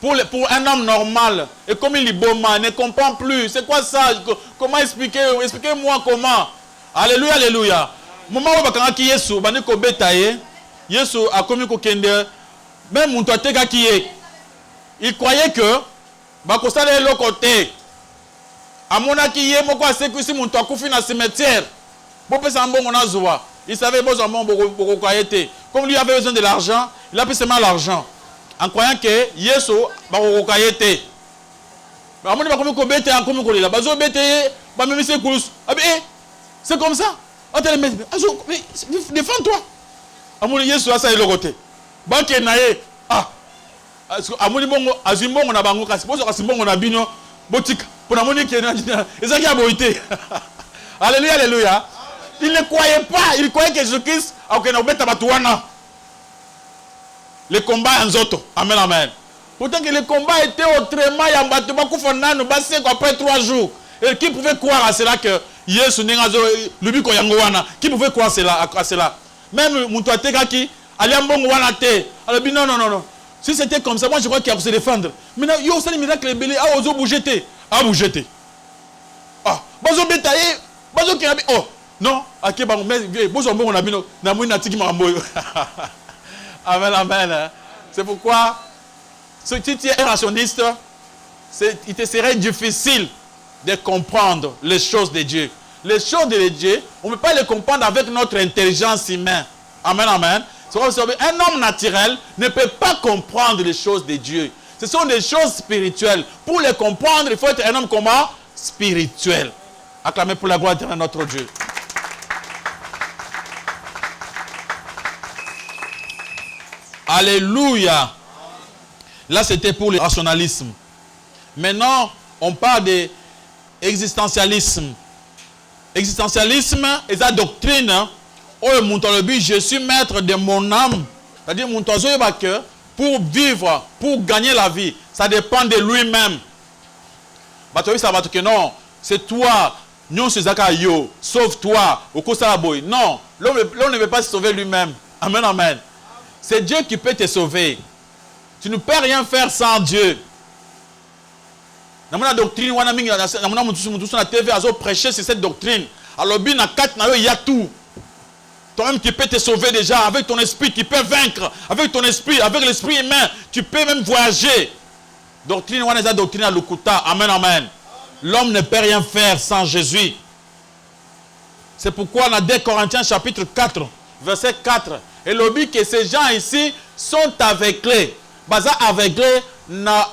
Speaker 3: Pour un homme normal, et comme il est beau, ne comprend plus. C'est quoi ça? Comment expliquer? Expliquez-moi comment. Alléluia, alléluia. Moment où on a dit Yesu, baniko betaye, Yesu a commis kokende, même mon toite qui est. Il croyait que, bakosale le côté. Amona ki ye moko asekwisi muntu akufi na cimetière. Bopesa mbongo na zuwa. Il savait besoin de kwayete. Comme lui avait besoin de l'argent, il a pris seulement l'argent. En croyant que Yesu bako kwayete. Amoni bakomi ko bete akomi ko lela. Bazo bete ba même c'est course. C'est comme ça. Défends-toi. Amoni Yesu asa ile côté. Banke naye amoni bongo azimbongo na bango kasi bozo kasi bongo na bino botika. Pour la monnaie qui est alléluia, alléluia. Il ne croyait pas. Il croyait que Jésus-Christ a le combat en zoto. Amen, amen. Pourtant que le combat était autrement. Après 3 jours. Et qui pouvait croire à cela que Yesu qui pouvait croire à cela? Même Moutouateka qui allait alors non, non, non, non. Si c'était comme ça, moi je crois qu'il y a pour se défendre. Mais il y a aussi des miracles belés. Ah, aux bougetés. Ah, vous jetez. Ah, bazo betaye, bazo ki oh, non, ake ba mais bozo mbongo na bino na mwi na tiki mamboyo. Amen, amen. C'est pourquoi si tu es rationniste, il te serait difficile de comprendre les choses de Dieu. Les choses de Dieu, on ne peut pas les comprendre avec notre intelligence humaine. Amen, amen. Un homme naturel ne peut pas comprendre les choses de Dieu. Ce sont des choses spirituelles. Pour les comprendre, il faut être un homme comment? Spirituel. Acclamez pour la gloire de notre Dieu. Alléluia. Là, c'était pour le rationalisme. Maintenant, on parle de existentialisme. Existentialisme est la doctrine où je suis maître de mon âme. C'est-à-dire que pour vivre, pour gagner la vie, ça dépend de lui-même. Non, c'est toi, sauve-toi. Non, l'homme ne veut pas se sauver lui-même. Amen, amen. C'est Dieu qui peut te sauver. Tu ne peux rien faire sans Dieu. Dans la doctrine, prêcher sur cette doctrine. Alors, il y a tout. Toi-même, tu peux te sauver déjà. Avec ton esprit, tu peux vaincre. Avec ton esprit, avec l'esprit humain, tu peux même voyager. Doctrine, on a la doctrine à l'Ukuta. Amen, amen. L'homme ne peut rien faire sans Jésus. C'est pourquoi dans 2 Corinthiens chapitre 4, verset 4, et le but que ces gens ici sont aveuglés. Baza aveuglés na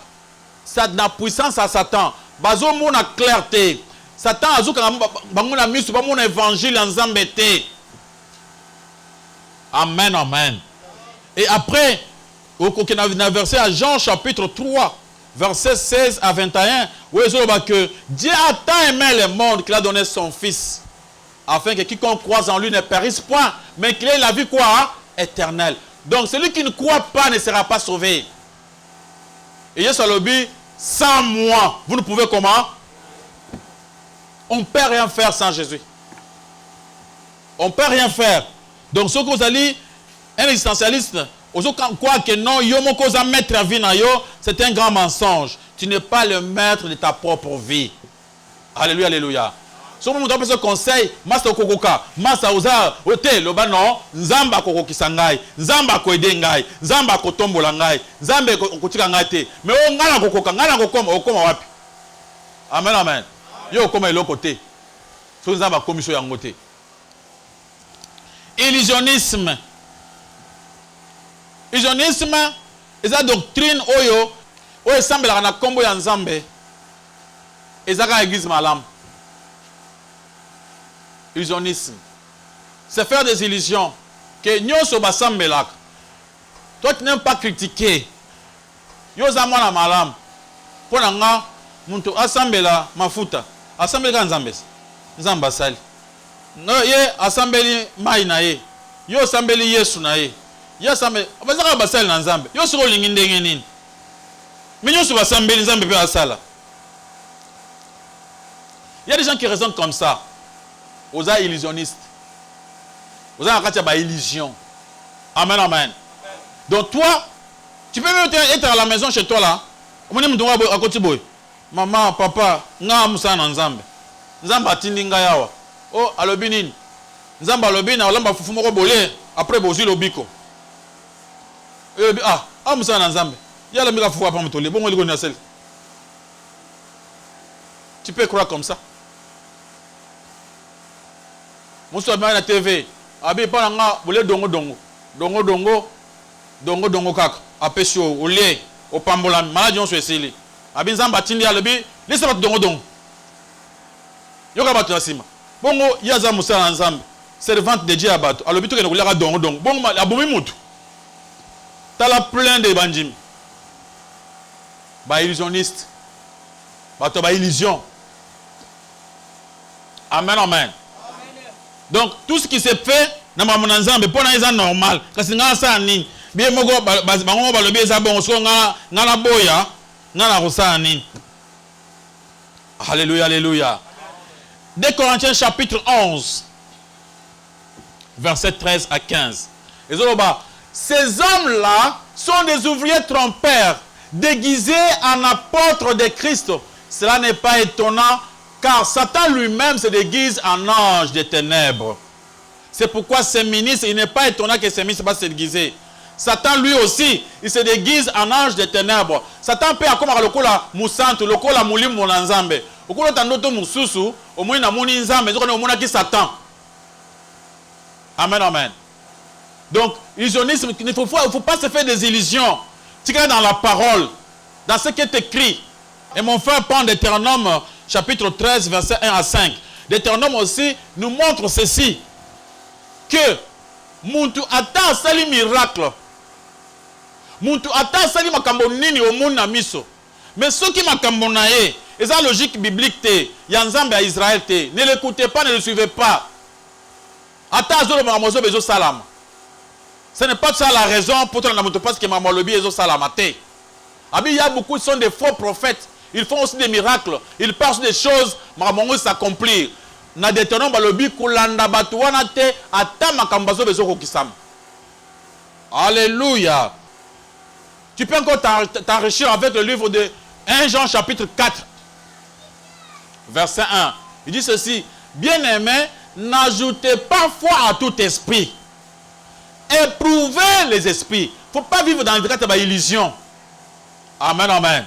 Speaker 3: puissance à Satan. Bazo mon a clarté. Satan a zouka bamuna misu bamuna évangile en zambete. Amen, amen. Et après, au verset à Jean chapitre 3, verset 16 à 21, où il dit que Dieu a tant aimé le monde qu'il a donné son Fils, afin que quiconque croise en lui ne périsse point, mais qu'il ait la vie quoi? Éternelle. Donc celui qui ne croit pas ne sera pas sauvé. Et Jésus a dit, sans moi, vous ne pouvez comment? On ne peut rien faire sans Jésus. On ne peut rien faire. Donc ce que vous allez, un existentialiste, quoi que non, c'est un grand mensonge. Tu n'es pas le maître de ta propre vie. Alléluia, alléluia. Si vous avez ce conseil, Master Kokoka, Master Oza, Ote, Loba non, Nzamba Kokoki Sangai, Nzamba Koedengai, Nzamba Kotombolangai, Nzamba Kotikangai, mais on a Kokoka, on a Wapi. Amen, amen. Yo, comme il est côté. Si vous avez commission yangote. Illusionnisme. Illusionnisme, c'est la doctrine oyo, oyo semble na kombo ya Nzambe. Ezaka église malam. Illusionnisme. C'est faire des illusions. Que nous sommes ensemble là. Toi tu n'aimes pas critiquer. Yo zamana malam. Pour nga muntu ensemble là mafuta. Ensemble ka Nzambe. Nzamba sali. No ye assemblée mai na ye. Yo assemblée Yesu na ye. Ya sambe bazaka basali na Nzambe. Yo siko lingi ndenge nini? Mais nous assemblée Nzambe pe asala. Il y a des gens qui raisonnent comme ça. Aux illusionnistes. Aux a illusion. Amen, amen. Donc toi, tu peux même être à la maison chez toi là. Maman, papa, nga musa na Nzambe. Nzambe atindi nga yawa. Oh, alobi nini? Nzambe alobi na olamba fufu moko bolé après bozwi lobiko. Ah, musa na Nzambe. Ya la mika fufu apa mutole. Bongo liko na sel. Tu peux croire comme ça. Moussa na TV. Abi pa nga bolé dongo dongo. Dongo kaka. Apesio olé o pambola maladi on so esili. Abi Nzambe atindi alobi, laisse ba dongo. Yoka batu nasima. Bongo yaza musa na Nzambe. Servante de Dieu abato. Alobi to ke ngolaka dongo. Bongo abomi mutu. Tala plein de banjim. Ba illusionniste. Bato ba illusion. Amen, amen. Donc tout ce qui s'est fait na mamona Nzambe pona eza normal. Kasi nga sa nini? Bien moko bango balobi eza bon so nga na boya, nga na rosa nini. Alléluia, alléluia. 2 Corinthiens chapitre 11 verset 13 à 15. Et ces hommes-là sont des ouvriers trompeurs déguisés en apôtres de Christ. Cela n'est pas étonnant car Satan lui-même se déguise en ange des ténèbres. C'est pourquoi ces ministres, il n'est pas étonnant que ces ministres ne soient pas se déguiser. Satan lui aussi, il se déguise en ange des ténèbres. Satan peut comme le kola musantu, le kola mulim monanzambe. Au kola tandoto mususu, au moins na moni nzambe, donc on a qui Satan. Amen, amen. Donc, illusionnisme, il ne faut pas se faire des illusions. Tu regardes dans la parole, dans ce qui est écrit. Et mon frère prend Deutéronome chapitre 13, verset 1 à 5. Deutéronome aussi nous montre ceci. Que Muntu attend sali miracle. muntu ata sali makambo nini omoni na miso. Mais ce qui makambo na ye, et ça logique biblique te, ya nzambe à Israël te, ne l'écoutez pas, ne le suivez pas. Ata azolo mamozo bezo salama. Ce n'est pas ça la raison pour que tu penses que mamolobi bezo salama te. Il y a beaucoup qui sont des faux prophètes. Ils font aussi des miracles. Ils parlent des choses, mamango s'accomplir. Na détonon balobi kulanda batu wana te ata makambazo bezo kokisama. Alléluia. Tu peux encore t'enrichir avec le livre de 1 Jean chapitre 4, verset 1. Il dit ceci, bien-aimés, n'ajoutez pas foi à tout esprit. Éprouvez les esprits. Il ne faut pas vivre dans l'illusion. Amen, amen.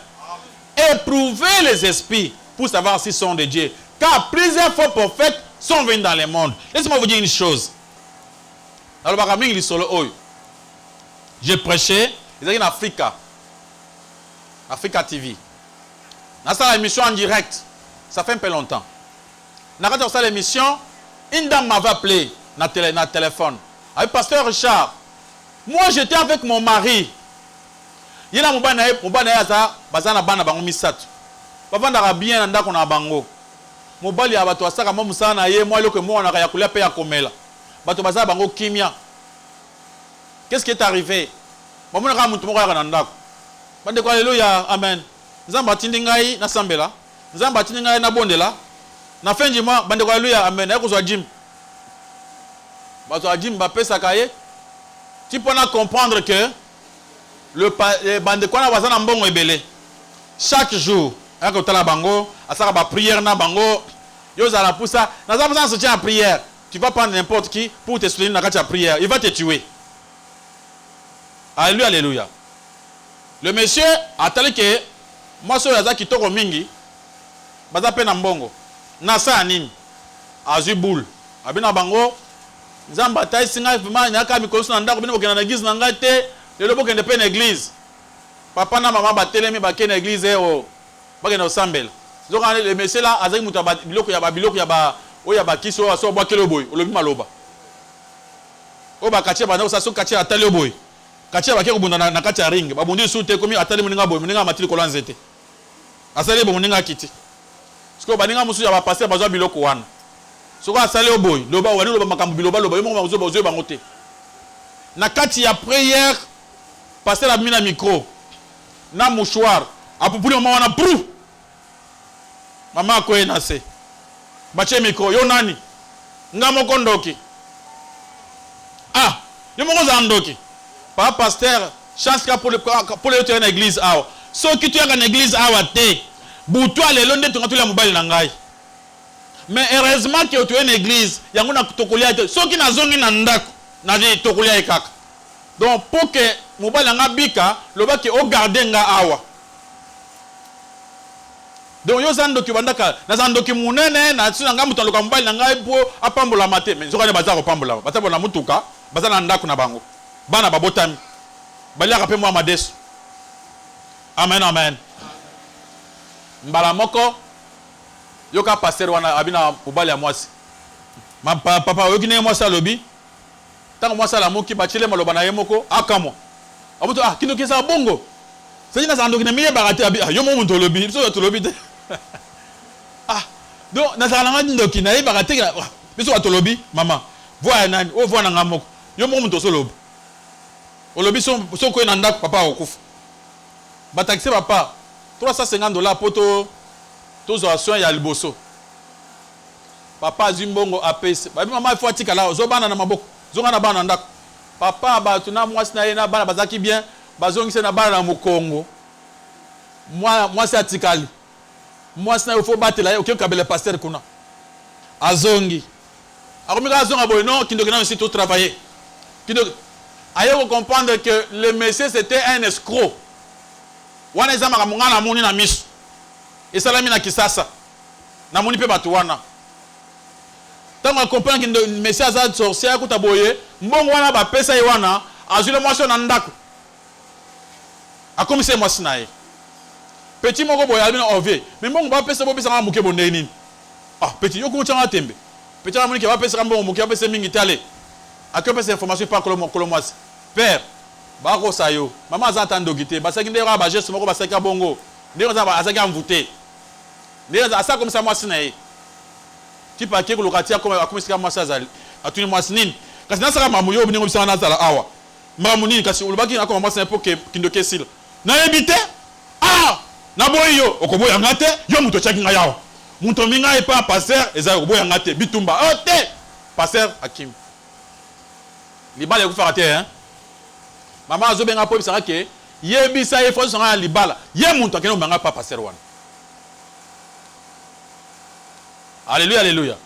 Speaker 3: Éprouvez les esprits pour savoir s'ils sont de Dieu. Car plusieurs faux prophètes sont venus dans le monde. Laissez-moi vous dire une chose. J'ai prêché, ils étaient en Afrique. Africa TV. Dans cette émission en direct, ça fait un peu longtemps. Dans cette émission, une dame m'avait appelé dans le téléphone. Avec pasteur Richard. Moi, j'étais avec mon mari. Il y a un mobile bazana bana bango misatu. Papa ndaka bien ndako na bango. Mobile ya bato asaka mo musana ye moi loko mo na ya kulia pe ya komela. Bato bazana bango kimia. Qu'est-ce qui est arrivé? Maman na mutu moko ya na ndako. Bande ko alléluia, amen. Nzamba tindi ngai na sambela. Nzamba tindi ngai na bondela. Na fenji moi bande ko alléluia, amen. Ya kozwa gym. Bato a gym ba pesa kaye. Tu peux comprendre que le bande ko na bazana mbongo ebele. Chaque jour, à côté la bango, à ça ba prière na bango. Yo za la poussa, na za besoin de soutien à prière. Tu vas prendre n'importe qui pour te soutenir dans la prière, il va te tuer. Alléluia, alléluia. Le monsieur a tel que moi sur les qui toko mingi, baza pe na mbongo. Na sa nini? Azubul. Abina bango, nzamba tai singa vraiment nyaka mi koso na ndako bino bokena na église na ngate, le lobo kende pe na église. Papa na maman batelemi bakena na église o bakena osambela. Donc le monsieur là azaki muta biloko ya ba oya ba kiso aso bwa kelo boy, olobi maloba. O ba katia bana osaso katia atali boy. Katia ba ke kubunda na katia ring, ba bundi sute komi atali muninga boy, muninga matili ko lanzete. Asali bo muninga kiti. Siko baninga musu ya ba passer bazwa biloko wana. Soko asali o boy, loba wani loba makambu biloba loba, yo mo mazo bozo ba ngote. Na kati ya prière, passer la mina micro. Na mouchoir, apupuli mama wana prou. Mama ko enase. Bache micro, yo nani? Ngamo kondoki. Ah, yo mo za ndoki. Papa pasteur, chance ka pour le terrain d'église awa. So ki tu ya na église awa te. Butu alelo nde tunga tula mobali na ngai. Mais heureusement que tu es une église, yango na tokolia te. So ki na zongi na ndako, na je tokolia ekaka. Donc pour que mobali nga bika, loba ki o garder nga awa. Donc yo zando ki bandaka, na zando ki munene na tsuna nga mutu loka mobali nga po apambola mate. Mais zo ka ne bazako pambola. Batabo na mutuka, bazana ndako na bango. Bana babotami. Balia ka pe mo amadesu. Amen, amen. Mbala moko yoka passer wana abina mobali ya mwasi. Papa yoki ne mwasi alobi. Tango mwasi la moki bachile maloba na yemoko akamo. Abuto kino kisa bongo. C'est na zando ki na miye barate abi yo mo muntu olobi, biso to lobi te. Donc na zalanga ndoki na barate biso to lobi mama. Voa nani, o voa na ngamoko. Yo mo muntu so lobi. Olobi so ko na ndako papa okufa. Bataxi papa $350 poto tozo soin ya liboso. Papa zimbongo apesi. Babi mama il faut atika la zo bana na maboko. Zonga na bana ndako. Papa ba tuna mwasi na ye na bana bazaki bien. Bazongise na bana na mukongo. Mwasi atikali. Mwasi na il faut battre la OK kabele pasteur kuna. Azongi. Akomika azonga boy non kindoki na aussi tout travailler. Kindoki ayo comprendre que le monsieur c'était un escroc. Wana ezama kamunga na moni na misu. Esalami na kisasa. Na moni pe batu wana. Tango comprendre que le monsieur azad sorcier kuta boye, mbongo wana ba pesa ye wana, azule mwasi na ndako. Akomise mwasi na ye. Petit moko boye albina ovie. Mais mbongo ba pesa bo pesa na muke bonde nini? Petit yoko changa tembe. Petit na moni ke ba pesa mbongo muke ba pesa mingi tale. Akyo pesa information par kolomwasi. Père, Bako sayo. Maman a entendu guiter. Parce qu'il y a un geste, parce qu'il y a un bongo. Il y a un envoûté. Il y a ça comme ça, moi, c'est tu peux que le quartier comme moi ça a tout le monde snin parce que ça mamuyo obini ngobisa na zala awa mamuni kasi ulobaki na comme moi c'est pour que kindoke sil na ebité ah na boyo okoboya ngate yo muto chaki nga yawo muto minga e pa pasteur eza okoboya ngate bitumba oh te pasteur Hakim libala ko farate hein mama azo benga po bisaka ke yebisa e fo songa libala ye muto akeno manga pa pasteur wana. Alléluia, alléluia.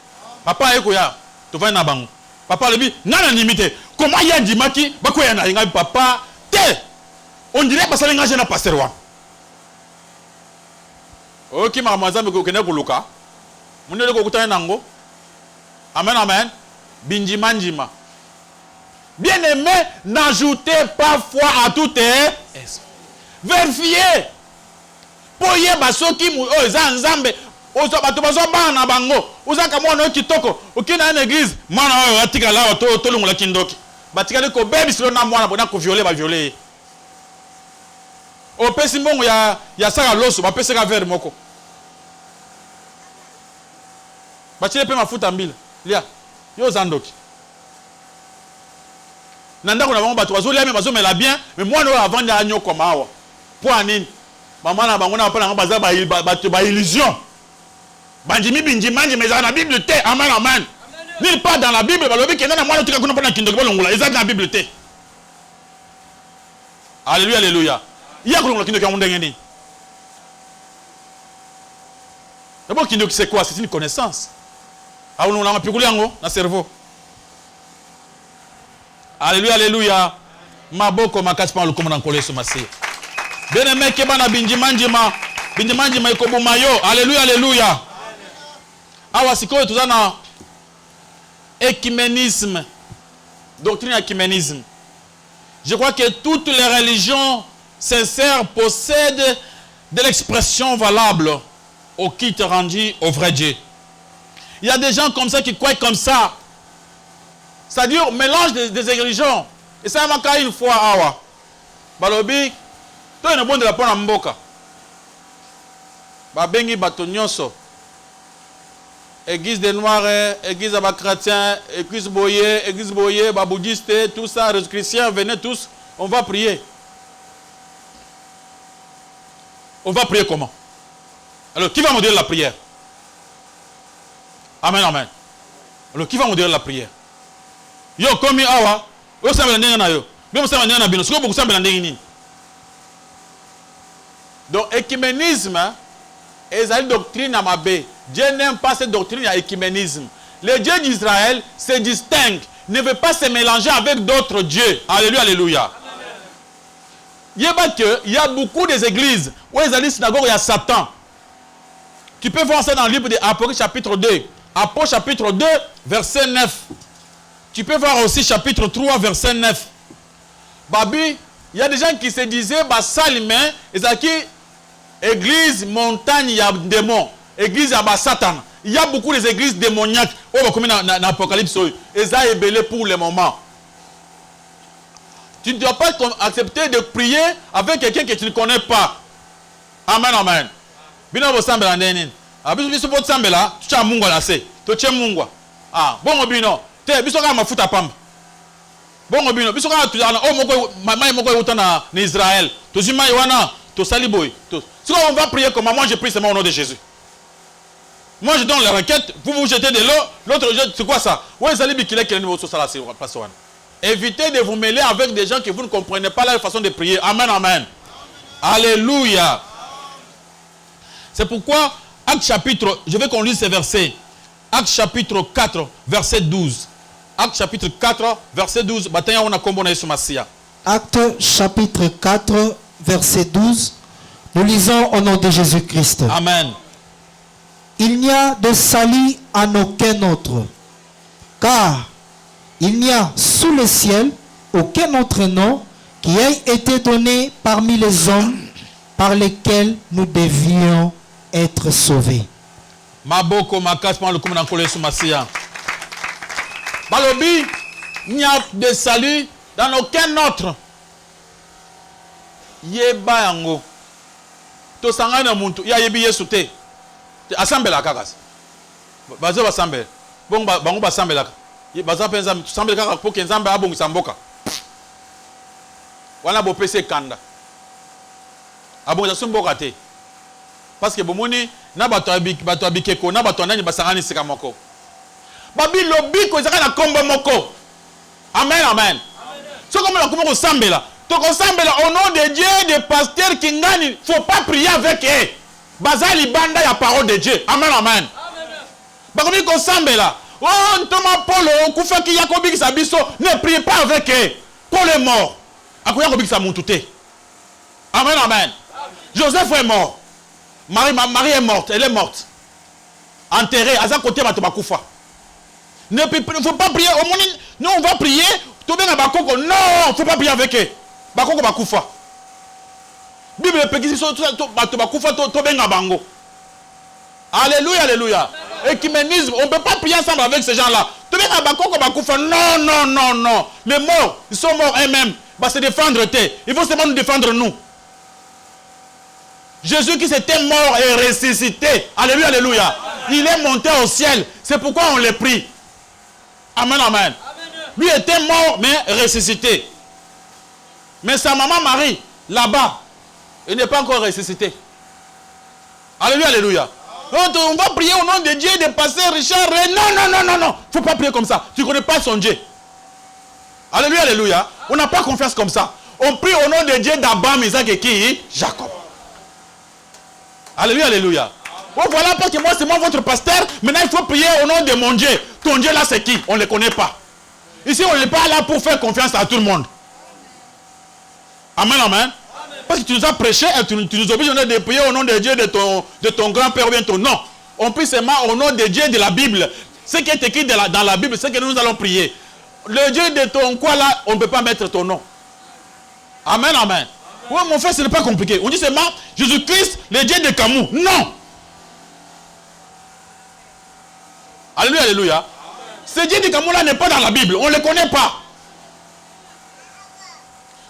Speaker 3: Papa ekoya, tu vas na bango. Papa le dit, nana limité. Comment y a dimaki, bako ya na inga papa te. On dirait parce que l'engagé na pasteur wa. OK mademoiselle me ko kene ko luka. Munele ko kutana nango. Amen amen. Binji manjima. Bien aimé, n'ajoutez pas foi à tout esprit. Vérifiez. Poye basoki mu o zanzambe. Ozo bato bazo bana bango uzaka mwana kitoko ukina na église mwana oyo atika lawa to lungola kindoki batika ko baby silo na mwana bona ko violer ba violer o pesi mbongo ya saka loso ba pesi ka verre moko bachile pe mafuta mbila lia yo zandoki nanda kuna bango bato bazo lia me bazo mela bien mais mwana oyo avant ya nyoko mawa pour nini mama na bango na pa na baza ba illusion. Banjimi binji manji mais dans la Bible té amen amen. Ni pas dans la Bible balobi ke na mwana tika kuna pona kindo bolongola eza dans la Bible té. Alléluia alléluia. Ya kolongola kindo ka ndenge ni. D'abord kindo c'est quoi? C'est une connaissance. Ah on l'a pikuli yango na cerveau. Alléluia alléluia. Maboko makasi pa lokomo na nkolo so masi. Bien-aimé ke bana binji manjima ikobuma yo. Alléluia alléluia. Awa sikoyo tuzana écuménisme, doctrine écuménisme. Je crois que toutes les religions sincères possèdent de l'expression valable au culte rendu au vrai Dieu. Il y a des gens comme ça qui croient comme ça. C'est-à-dire mélange des religions. Et ça m'a fait une fois awa. Balobi, toi ne bon de la pona mboka. Ba bengi bato nyonso. Église des Noirs, église des chrétiens, église boyé, bouddhiste, tout ça, les chrétiens, venez tous, on va prier. On va prier comment? Alors, qui va modérer la prière? Amen, amen. Alors, qui va modérer la prière? Yo, comme awa, yo sa melande na yo. Yo sa melande na bino, siko beaucoup sa melande ni. Donc, écuménisme, et la doctrine à Mabé. Dieu n'aime pas cette doctrine à écuménisme. Le Dieu d'Israël se distingue, ne veut pas se mélanger avec d'autres dieux. Alléluia, alléluia. Il y a beaucoup des églises où il y a des synagogues, il y a Satan. Tu peux voir ça dans le livre d'Apocalypse chapitre 2. Apocalypse chapitre 2, verset 9. Tu peux voir aussi chapitre 3, verset 9. Babi, il y a des gens qui se disaient, Salime, Ezaki, église, montagne, il y a démons. Église, il y a Satan. Il y a beaucoup des églises démoniaques. On va comme dans l'Apocalypse. Et ça est belé pour le moment. Tu ne dois pas accepter de prier avec quelqu'un que tu ne connais pas. Amen, amen. Bino bo sambela ndeni. Biso bo sambela, tu cha mungu la se. To che mungu. Ah, bongo bino. Te biso ka mafuta pamba. Bongo bino, biso ka tu o moko mai moko utana na Israël. To zima wana, to saliboy. To. Si on va prier comme moi je prie seulement au nom de Jésus. Moi je donne la requête, vous vous jetez de l'eau, l'autre jette, c'est quoi ça? Ouais, salibi qu'il est quel niveau sur ça là, c'est place one. Évitez de vous mêler avec des gens que vous ne comprenez pas leur façon de prier. Amen, amen. Alléluia. C'est pourquoi, Acte chapitre, je vais qu'on lise ces versets. Acte chapitre 4, verset 12. Acte chapitre 4, verset 12.
Speaker 4: Acte chapitre 4, verset 12. Nous lisons au nom de Jésus-Christ.
Speaker 3: Amen.
Speaker 4: Il n'y a de salut en aucun autre, car il n'y a sous le ciel aucun autre nom qui ait été donné parmi les hommes par lesquels nous devions être sauvés.
Speaker 3: Maboko makasma le commandant Kolesu Masia. Balobi, il n'y a de salut dans aucun autre. yeba yango to sangana muntu ya yebi Yesu te asambela kaka bazo basambela bon bango basambela baza penza sambela kaka po kenzamba abongisa mboka wana bo pese kanda abongisa mboka te parce que bomoni na bato abikeko na bato ndani basangani sika moko babi lobiko ezaka na kombo moko amen amen so comme la kombo sambela to kosambela au nom de Dieu des pasteurs qui ngani faut pas prier avec eux bazali banda ya parole de Dieu amen amen bakomi kosambela oh ntoma Paul kufa ki yakobi kisabiso ne priez pas avec eux Paul est mort akoya kobi kisamuntu te amen amen Joseph est mort Marie est morte elle est morte enterrée à sa côté bato bakufa ne faut pas prier au monde nous on va prier tout bien bakoko non faut pas prier avec eux bakoko bakufa Bible pekisi so bato bakufa to benga bango alléluia alléluia écuménisme on peut pas prier ensemble avec ces gens-là to benga bakoko bakufa non non non non les morts ils sont morts eux-mêmes se défendre il faut seulement nous défendre nous Jésus qui s'était mort et ressuscité alléluia alléluia il est monté au ciel c'est pourquoi on le prie amen amen lui était mort mais ressuscité mais sa maman Marie là-bas il n'est pas encore ressuscité alléluia alléluia on va prier au nom de Dieu de passer Richard non non non non non faut pas prier comme ça tu connais pas son Dieu alléluia alléluia on n'a pas confiance comme ça on prie au nom de Dieu d'Abraham Isaac et qui Jacob alléluia alléluia oh voilà parce que moi c'est moi votre pasteur maintenant il faut prier au nom de mon Dieu ton Dieu là c'est qui on ne le connaît pas ici on n'est pas là pour faire confiance à tout le monde amen amen parce que tu nous as prêché et tu nous obliges de prier au nom de Dieu de ton grand-père ou bien ton nom on prie seulement au nom de Dieu de la Bible ce qui est écrit dans la Bible c'est que nous allons prier le Dieu de ton quoi là on ne peut pas mettre ton nom amen amen oui mon frère ce n'est pas compliqué on dit seulement Jésus-Christ le Dieu de Camus non alléluia alléluia ce Dieu de Camus là n'est pas dans la Bible on ne le connaît pas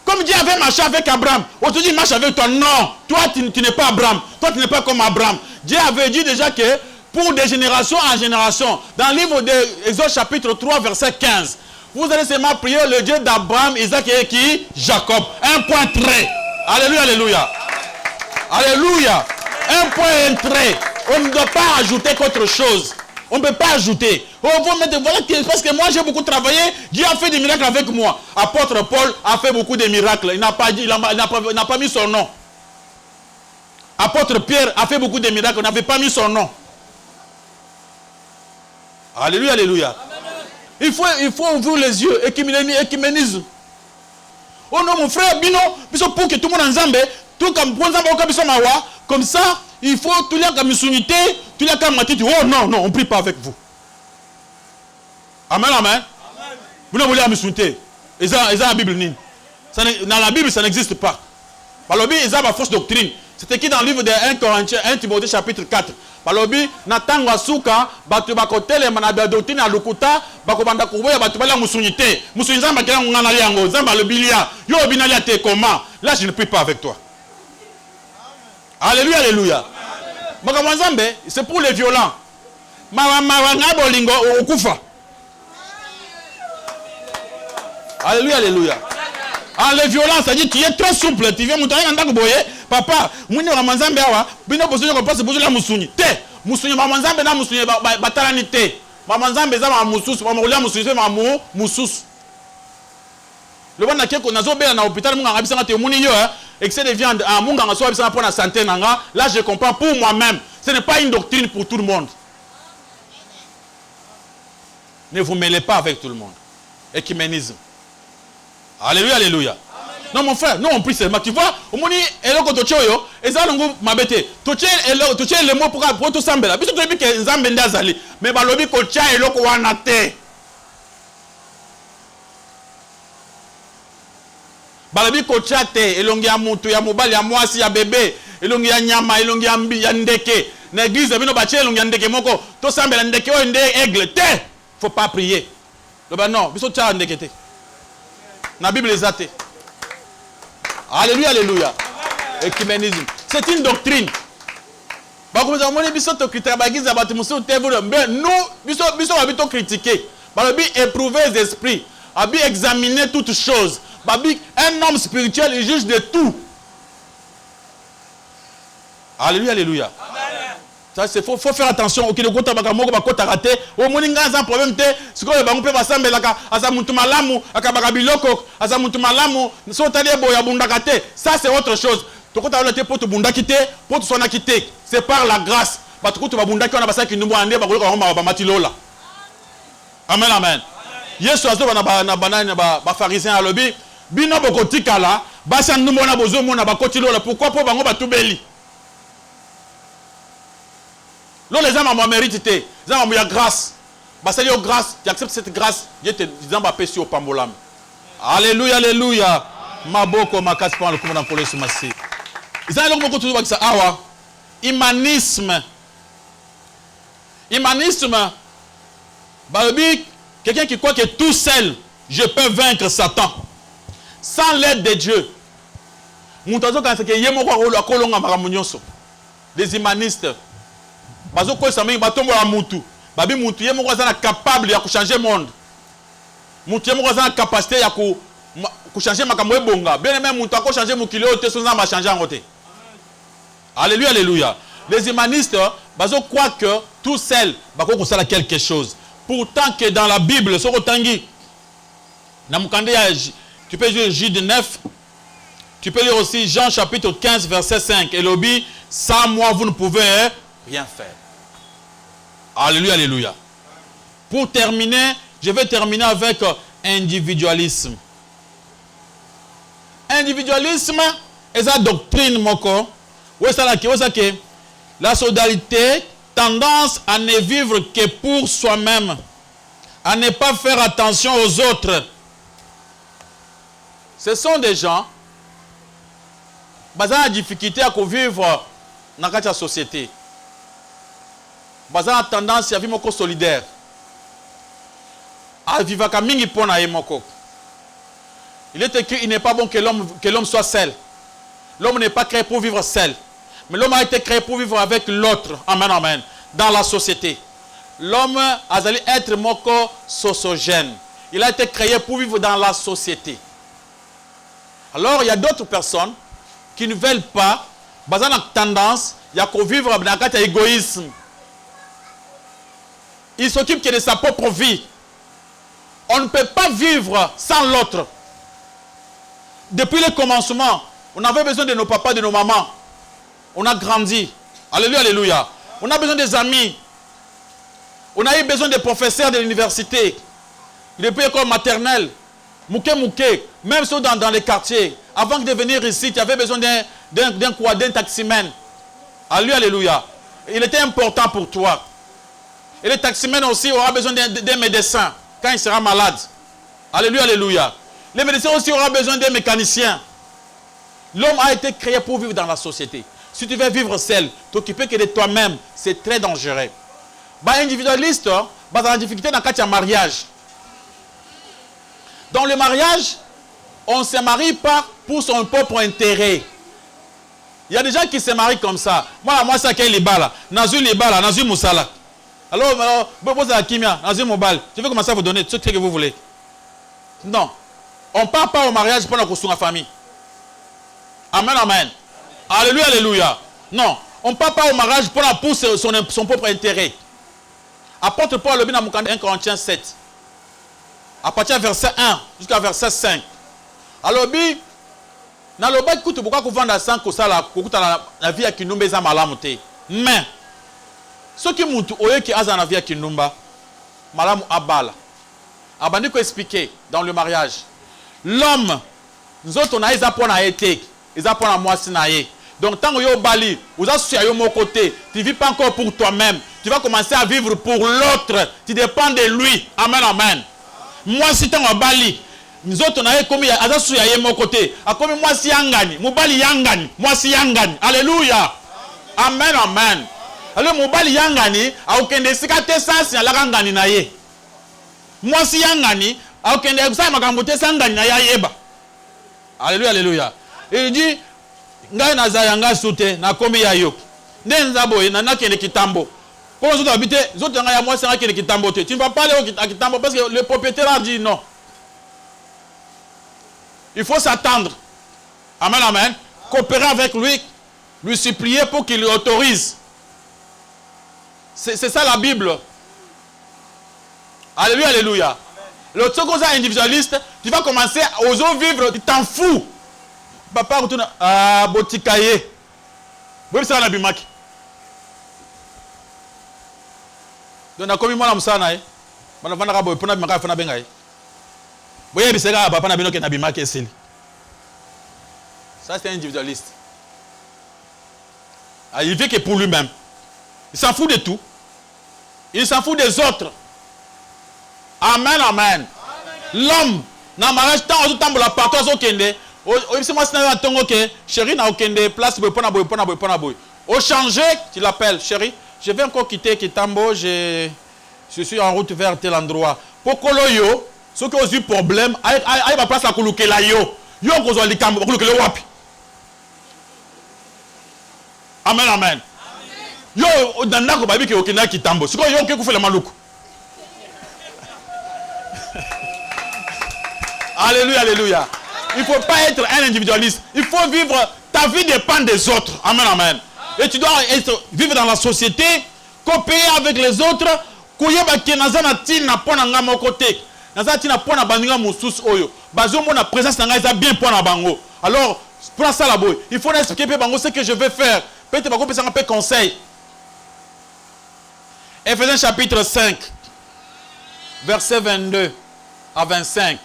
Speaker 3: comme Dieu avait marché avec Abraham on te dit marche avec toi non toi tu n'es pas Abraham toi tu n'es pas comme Abraham Dieu avait dit déjà que pour de génération en génération dans le livre d'Exode chapitre 3 verset 15 vous allez seulement prier le Dieu d'Abraham Isaac et qui Jacob un point trait alléluia alléluia alléluia un point un trait on ne doit pas ajouter qu'autre chose on ne peut pas ajouter. Voilà parce que moi j'ai beaucoup travaillé. Dieu a fait des miracles avec moi. Apôtre Paul a fait beaucoup de miracles. Il n'a pas dit, il n'a pas mis son nom. Apôtre Pierre a fait beaucoup de miracles. Il n'avait pas mis son nom. Alléluia, alléluia. Il faut ouvrir les yeux. Écuménisme. Oh non mon frère, bino, pour que tout le monde en Zambé, tout comme ça. Il faut tout le monde unité, tout le monde matiti. Oh non, non, on ne prie pas avec vous. Amen, amen. Vous ne voulez pas m'unité. Ils ont la Bible. Dans la Bible, ça n'existe pas. Balobi, ils ont la fausse doctrine. C'est écrit dans le livre de 1 Corinthiens, 1 Timothée chapitre 4. Balobi, Natangwa Souka, Batu Bakotele, Manabia doctrine à Lukuta, Bakobanda Kouwe, Batu Bala Moussunité. Moussunizan Bakela Mouanaliango, Zamba le Bilia, Yo Binalia te comment. Là, je ne prie pas avec toi. Alléluia, alléluia. C'est pour les violents. Alléluia, alléluia. Ah, les violents, ça dit tu es trop souple. Tu viens monter un boye. Papa, Mouni Ramazambe awa, Bino Bosoyo ko passe Bosoyo la Musuni. Te, Musuni Ramazambe na Musuni batalani te. Ramazambe za ma mususu, ma Molia Musuni ma mususu. Le bon naké ko nazo be na hôpital munga ngabisanga te muni yo excès de viande à munga ngaso abisanga pour la santé nanga. Là je comprends pour moi-même. Ce n'est pas une doctrine pour tout le monde. Ne vous mêlez pas avec tout le monde. Écuménisme. Alléluia, alléluia. Non mon frère, nous on prie seulement. Tu vois, au moni eloko tochoyo, ezalungu mabete. Toche le mot pour tout sambela. Biso to bike nzambe ndazali. Mais balobi ko tia eloko wana te. Balobi ko tia te elongi ya mutu ya mobali ya mwasi ya bébé, elongi ya nyama, elongi ya mbi ya ndeke. Na église bino ba tia elongi ya ndeke moko, to sambela ndeke o nde aigle te. Faut pas prier. Non, biso tia ndeke te. Na Bible ezate. Alléluia, alléluia. Écuménisme. C'est une doctrine. Nous, nous sommes critiqués. Éprouver les esprits. Examiner toutes choses. Un homme spirituel, il juge de tout. Alléluia, alléluia. Ça, il faut faire attention. Ok, le côté bakamoko bakota raté. Au moninga un problème te. Ce que le peut passer melaka. Asa muntu malamu. Akabaka biloko. Asa muntu malamu. Sotale boya bunda kate. Ça c'est autre chose. To kota le te pour te bunda kite. Pour te soigner kite. C'est par la grâce. Ba to kota bunda ki on a basa ki numbo ande ba ko ko ba matilola. Amen, amen. Yesu azo ba pharisien à lobby. Bino bokotika la. Basa numbo na bozo mona ba kotilola. Pourquoi pour bango ba tubeli? Là, les gens m'ont mérité. Les gens m'ont eu grâce. Bah, c'est grâce. Tu acceptes cette grâce. Dieu te dit, on va payer sur Pambolam. Alléluia, alléluia. Ma boko, ma casse pas le commandant pour les soumassi. Ils ont donc beaucoup de choses. Ah, humanisme. Humanisme. Bah, quelqu'un qui croit que tout seul, je peux vaincre Satan. Sans l'aide de Dieu. Des humanistes. Bazo ko sami batombo la mutu babi mutu ye moko azana capable ya changer monde mutu ye moko azana capacité ya ku changer makambo ebonga bien même mutu ako changer mukili ote so nzamba changer ngote. Alléluia, alléluia. Les humanistes bazo croient que tout seul bako ko sala quelque chose, pourtant que dans la Bible soko tangi na mukande ya tu peux lire Jude 9, tu peux lire aussi Jean chapitre 15 verset 5 et lobby sans moi vous ne pouvez rien faire. Alléluia, alléluia. Pour terminer, je vais terminer avec individualisme. Individualisme est la doctrine moko. La solidarité, tendance à ne vivre que pour soi-même, à ne pas faire attention aux autres. Ce sont des gens qui ont la difficulté à vivre dans la société. Baza a tendance à vivre solidaire. À vivre comme mingi pona yemoko. Il est écrit, il n'est pas bon que l'homme soit seul. L'homme n'est pas créé pour vivre seul. Mais l'homme a été créé pour vivre avec l'autre. Amen, amen. Dans la société. L'homme a allé être moko sociogène. Il a été créé pour vivre dans la société. Alors, il y a d'autres personnes qui ne veulent pas. Baza a tendance, il y a qu'on vivre dans un égoïsme. Il s'occupe que de sa propre vie. On ne peut pas vivre sans l'autre. Depuis le commencement, on avait besoin de nos papas, de nos mamans. On a grandi. Alléluia, alléluia. On a besoin des amis. On a eu besoin des professeurs de l'université. Depuis l'école maternelle. Mouké, même ceux dans les quartiers. Avant de venir ici, tu avais besoin d'un taximan. Alléluia, alléluia. Il était important pour toi. Et le taximan aussi aura besoin d'un médecin quand il sera malade. Alléluia, alléluia. Les médecins aussi aura besoin d'un mécanicien. L'homme a été créé pour vivre dans la société. Si tu veux vivre seul, t'occuper que de toi-même, c'est très dangereux. Individualiste, dans la difficulté dans le mariage. Dans le mariage, on ne se marie pas pour son propre intérêt. Il y a des gens qui se marient comme ça. Moi, c'est qui les balles. Nazu les balles, Nazu Moussala. Alors, je vais commencer à vous donner tout ce que vous voulez. Non. On ne part pas au mariage pour construire la famille. Amen, amen. Alléluia, alléluia. Non. On ne part pas au mariage pour son propre intérêt. Apôtre Paul le dit dans 1 Corinthiens 7. À partir du verset 1 jusqu'à verset 5. Alors, dans le bas, écoute, pourquoi vous vendez à 5 ou ça, la vie qui nous met à malamuté. Mais, ceux qui montent au lieu qui ont la vie qui nous met malamu abala. Abandi ko expliquer dans le mariage. L'homme, nous autres, on a des apports à été, des apports à moi sinaye. Donc, tant que vous bali, vous êtes à mon côté, tu ne vis pas encore pour toi-même. Tu vas commencer à vivre pour l'autre. Tu dépends de lui. Amen, amen. Moi, si tu es à Bali, nous autres, on a commis à mon côté. A commis moi si yangani, Moubali yangani, moi si yangani. Alléluia. Amen, amen. Alors, Moubali yangani, a aucun des cicatrices sans la rangani naye. Moi si yangani, a aucun des ça m'a gamboté sans gani na yeba. Alléluia, alléluia. Et il dit, ngai nazayanga soute, na komi ya yo. Nenzabo, nana kene kitambo. Pour les autres habités, les autres à moi, c'est un kene kitambo. Tu ne vas pas aller à kitambo parce que le propriétaire a dit non. Il faut s'attendre. Amen, amen. Coopérer avec lui, lui supplier pour qu'il lui autorise. C'est ça la Bible. Alléluia, alléluia. Le second individualiste, tu vas commencer à oser vivre, tu t'en fous. Papa retourne à Botikaye. Vous savez, c'est la Bible. Donc, on a commis moi, ça, ça c'est un individualiste. Il vit que pour lui-même. Il s'en fout de tout. Il s'en fout des autres. Amen, amen. L'homme, dans le mariage, tant que tu as partout au Kende, chérie, n'a aucun place pour au changer, tu l'appelles, chérie. Je vais encore quitter Kitambo, je suis en route vers tel endroit. Pour que yo, ceux qui ont eu problème, aïe ma place à Kouloukela yo. Yo, qu'on soit l'Ikambo, Kouloukela wapi. Amen, amen. Yo, dans la Babi qui est au Kenya Kitambo. C'est quoi yo qui fait le malouk? Alléluia, alléluia. Il ne faut pas être un individualiste. Il faut vivre, ta vie dépend des autres. Amen, amen. Et tu dois vivre dans la société, coopérer avec les autres. Alors, pour ça, il faut expliquer ce que je vais faire. Peut-être un peu conseil. Éphésiens chapitre 5, verset 22 à 25.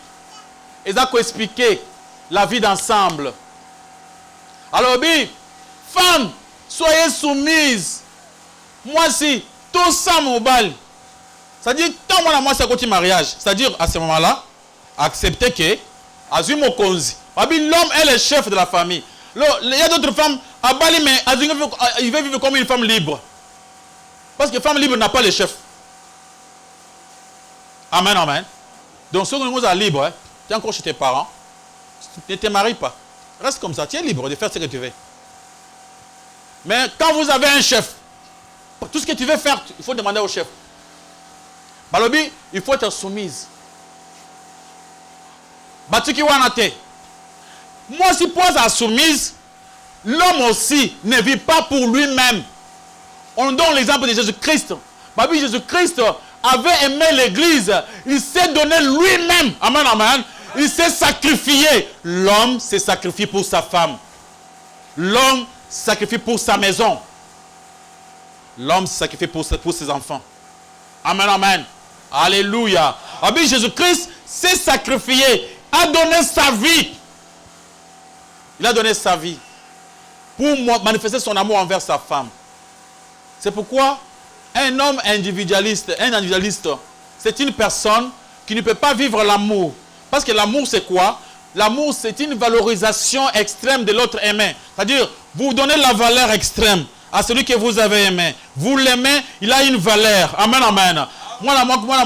Speaker 3: Et ça peut expliquer la vie d'ensemble. Alors, femmes, soyez soumises. Moi, si, tout ça, mon bal. C'est-à-dire, tant moi, c'est côté mariage. C'est-à-dire, à ce moment-là, accepter que, Azum Okonzi, l'homme est le chef de la famille. Il y a d'autres femmes, à Bali, mais il veut vivre comme une femme libre. Parce que femme libre n'a pas le chef. Amen, amen. Donc, ceux qui sont libres, tu es encore chez tes parents, ne te marie pas. Reste comme ça, tu es libre de faire ce que tu veux. Mais quand vous avez un chef, tout ce que tu veux faire, il faut demander au chef. Balobi, il faut être soumise. Batuki wanate. Moi, si pour être soumise, l'homme aussi ne vit pas pour lui-même. On donne l'exemple de Jésus-Christ. Babi, Jésus-Christ avait aimé l'église. Il s'est donné lui-même. Amen, amen. Il s'est sacrifié. L'homme s'est sacrifié pour sa femme. L'homme s'est sacrifié pour sa maison. L'homme s'est sacrifié pour ses enfants. Amen, amen. Alléluia. Babi, Jésus-Christ s'est sacrifié. A donné sa vie. Il a donné sa vie pour manifester son amour envers sa femme. C'est pourquoi un homme individualiste, c'est une personne qui ne peut pas vivre l'amour. Parce que l'amour, c'est quoi? L'amour, c'est une valorisation extrême de l'autre aimé. C'est-à-dire, vous donnez la valeur extrême à celui que vous avez aimé. Vous l'aimez, il a une valeur. Amen, amen. Moi,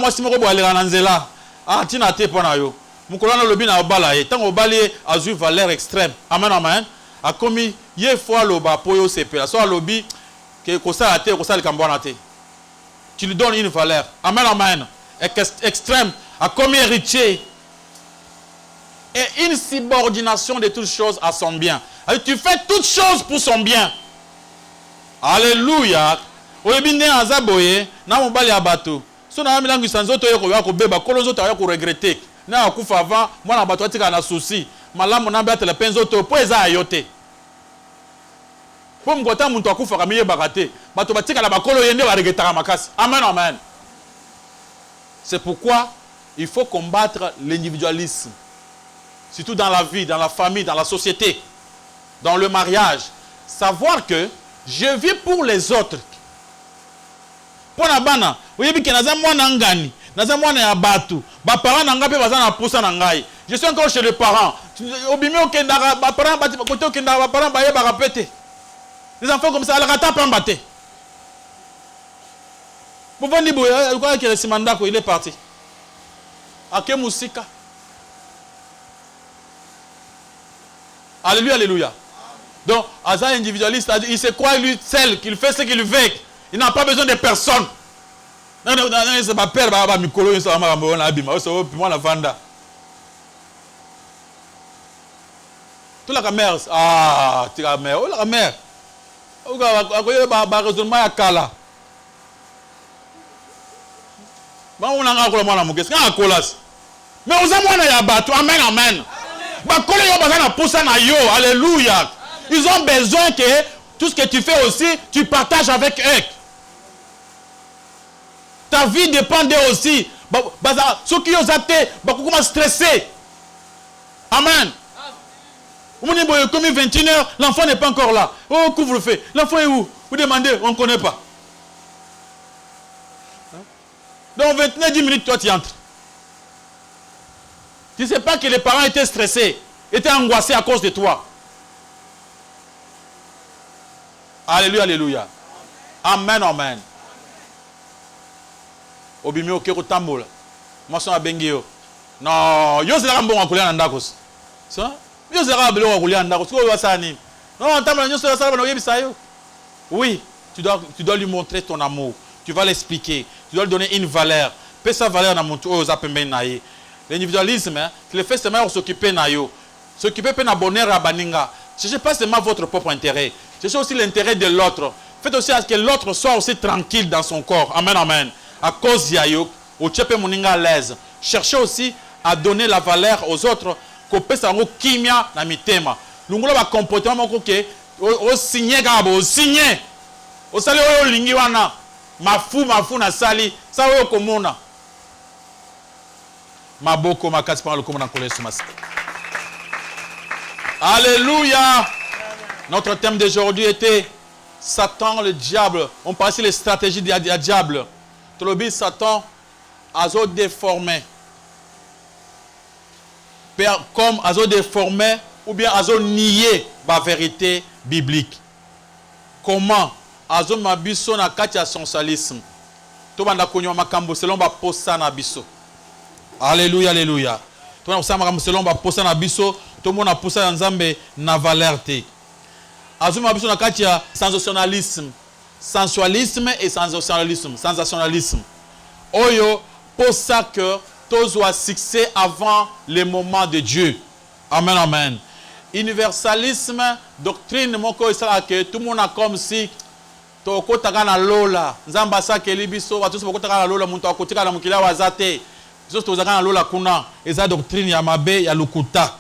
Speaker 3: si je suis là, tu n'as pas yo. Mukolana lobi na obala ye tant obali a eu valeur extrême. Amen, amen. A commis ye fois loba poyo sepela so lobi que kosa ate kosa likambwana te. Tu lui donnes une valeur. Amen, amen. Extrême a commis héritier et une subordination de toutes choses à son bien. Alors, tu fais toutes choses pour son bien. Alléluia. Oyebi ne azaboye na mobali abato. So na milangu sanzoto yeko yako beba kolozo ta yako regretter. Na akufa avant moi na bato atika na souci malamu na batela penzo to po eza ayote po mkota muntu akufa kamiye bakate bato batika na bakolo yende ba regetaka makasi. Amen, amen. C'est pourquoi il faut combattre l'individualisme, surtout dans la vie, dans la famille, dans la société, dans le mariage. Savoir que je vis pour les autres. Pour la bana, vous voyez que naza mwana ngani je suis encore chez les parents. Les enfants comme ça, il est parti. Alléluia, alléluia. Donc, Asa individualiste, il se croit lui seul, qu'il fait ce qu'il veut. Il n'a pas besoin de personne. Non, c'est ma père, la vanda. Tout la mère, tu la mère, la mère. Raisonnement à Kala. Mais on a un colas. Mais on a un bateau, amen, amen. Alléluia. Ils ont besoin que tout ce que tu fais aussi, tu partages avec eux. Ta vie dépend d'eux aussi. Ceux qui ont été, comment stresser. Amen. Comme 21h, l'enfant n'est pas encore là. Oh, couvre-feu. L'enfant est où? Vous demandez, on ne connaît pas. Dans 29, 10 minutes, toi tu entres. Tu ne sais pas que les parents étaient stressés, étaient angoissés à cause de toi. Alléluia, alléluia. Amen, amen. Obimi o keko tambola. Moi je suis bengio. Non, yo c'est un bon akuli andakos. Ça? Yo c'est un bon akuli andakos. Ko wa sani. Non, tambola yo c'est ça ba no yebisa yo. Oui, tu dois lui montrer ton amour. Tu vas l'expliquer. Tu dois lui donner une valeur. Paie sa valeur dans mon tour aux appels naïe. L'individualisme, le fait seulement de s'occuper naïo. S'occuper de bonheur à baninga. Cherchez pas seulement votre propre intérêt. Cherchez aussi l'intérêt de l'autre. Faites aussi à ce que l'autre soit aussi tranquille dans son corps. Amen, amen. À cause yayo, au tchepe moninga à l'aise. Cherchez aussi à donner la valeur aux autres. Kopé sango kimia na mitema. Lungulo ba comportement moko ke o signé gabo, o signé. O sali o lingi wana. Mafu na sali. Sa o komona. Maboko makati pa le komona koleso mas. Alléluia. Notre thème d'aujourd'hui était Satan, le diable. On parlait les stratégies du diable. Tolobi Satan a déformé. Comme a déformé ou bien a nié la vérité biblique. Comment a mabiso na katia sensualisme. To banda konyo makambo selon ba posa na biso. Alléluia, alléluia. To na makambo selon ba posa na biso, to mona posa na nzambe na valeur te. Azuma biso na katia sensationnalisme. Sensualisme et sensationnalisme. Sensationnalisme. Oyo, pour ça que tous soient fixés avant le moment de Dieu. Amen, amen. Universalisme, doctrine, mon que tout le monde a comme si toko tagana lola. Nzambasa ke libiso, watu soko tagana lola, muntu akotika na mukila wazate. Biso to tagana lola kuna. Eza doctrine ya mabe ya lukuta.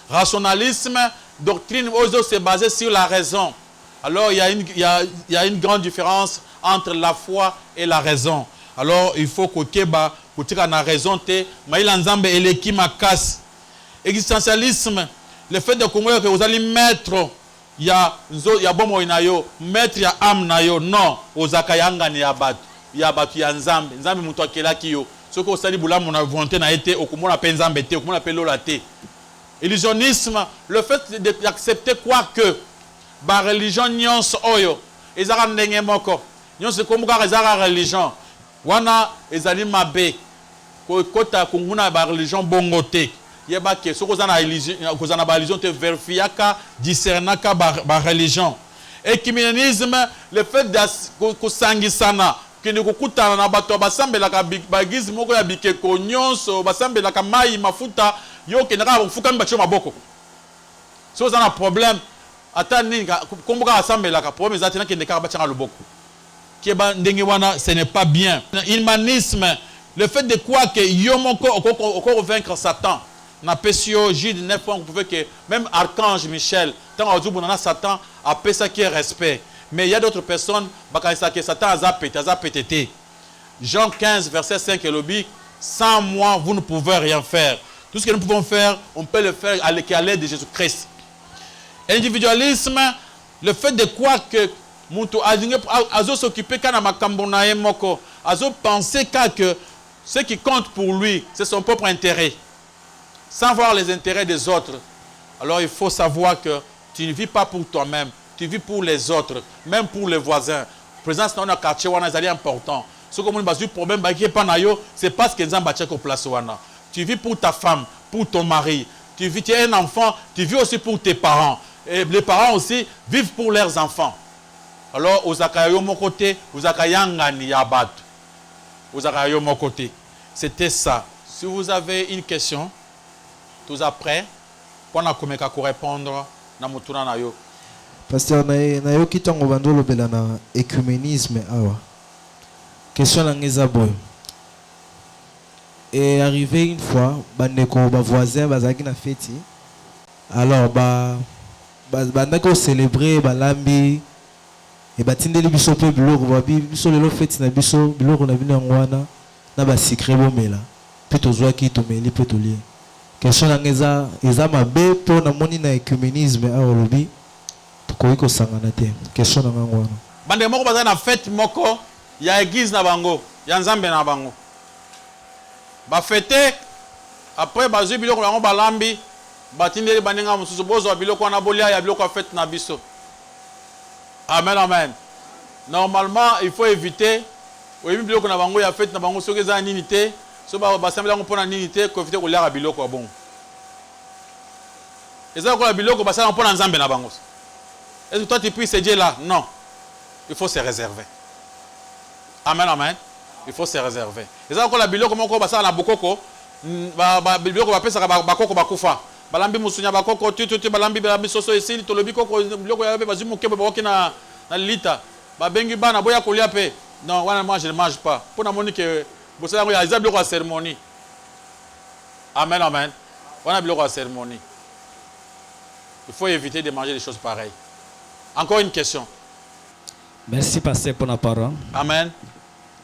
Speaker 3: Rationalisme, doctrine ozo se basée sur la raison. Alors, il y a une grande différence entre la foi et la raison. Alors, il faut que Keba, que tu aies la raison, mais il ensemble et l'équipe macasse. Existentialisme, le fait de comprendre que vous allez mettre, il y a bon moyen, mettre il y a âme nayo, non, aux akayanga ni abat, il y a batu ya nzambe, nzambe muto akela kiyo. Ce que vous savez, boula mon volonté n'a été, au comment on appelle nzambe te, au comment on appelle l'olate. Illusionnisme, le fait d'accepter quoi que ba religion nyonso oyo ezaka ndenge moko nyonso komuka ezaka religion wana ezali mabe ko kota kunguna ba religion bongo te yeba ke soko za na religion ko za na ba religion te verifiaka discernaka ba religion. Ecuménisme, le fait de kosangisana kende kokutana na bato basambelaka bagizi moko ya bikeko nyonso basambelaka mai mafuta yo kendaka fuka mbacho maboko so za na problème. Ce n'est pas bien. Humanisme, le fait de croire que Yomoko encore vaincre Satan. Na pesio Jude 9 ans, vous pouvez que même Archange Michel, tant que Satan a fait ça qui est respect. Mais il y a d'autres personnes, que Satan a pété. Jean 15, verset 5, et lobby, sans moi, vous ne pouvez rien faire. Tout ce que nous pouvons faire, on peut le faire à l'aide de Jésus-Christ. Individualisme, le fait de croire que Moutou Azo s'occuper quand Makambonae Moko, Azo penser que ce qui compte pour lui, c'est son propre intérêt, sans voir les intérêts des autres. Alors il faut savoir que tu ne vis pas pour toi-même, tu vis pour les autres, même pour les voisins. Présence dans un quartier, c'est important. Ce que le problème, c'est parce que tu vis pour ta femme, pour ton mari. tu es un enfant, tu vis aussi pour tes parents. Et les parents aussi vivent pour leurs enfants. Alors, aux akayo mon côté, aux akayangani yabat. Aux akayo mon côté. C'était ça. Si vous avez une question, tous après, pour répondre na mutuna na yo.
Speaker 5: Pasteur, na yo kitango bandolo bela na écuménisme awa. Question la ngeza boy. Et arrivé une fois, bandeko ba voisin bazaki na fête. Alors bandako célébrer balambi et batindeli biso pe biloko babi biso lelo fête na biso biloko na bino ngwana na ba secret bomela. Pe tozwaki tomeli pe tolie. Question la ngeza eza mabe po na moni na écuménisme awa lobi. Koiko sangana te. Question na ngwana.
Speaker 3: Bande moko baza na fête moko ya église na bango, ya nzambe na bango. Ba fête après bazu biloko bango balambi, batindeli banenga mususu bozo biloko na bolia ya biloko fête na biso. Amen amen. Normalement, il faut éviter oui biloko na bango ya fête na bango soki za nini te, so ba basambela ngo pona nini te, ko éviter ko lia biloko bon. Eza ko la biloko basala pona nzambe na bango. Est-ce que toi tu puisses Dieu là? Non. Il faut se réserver. Amen, amen. Il faut se réserver. Et ça, quand la biloko moko basa na bokoko, biloko bapesa bakoko bakufa. Balambi musunya bakoko tu balambi soso ici tolobi koko biloko ya bazu mokebe bawoki na lita. Babengi bana boya kolia pe. Non, moi je ne mange pas. Pour na moni que bosala ngo ya za biloko ya cérémonie. Amen, amen. On a biloko ya cérémonie. Il faut éviter de manger des choses pareilles. Encore une question.
Speaker 6: Merci pasteur pour la parole.
Speaker 3: Amen.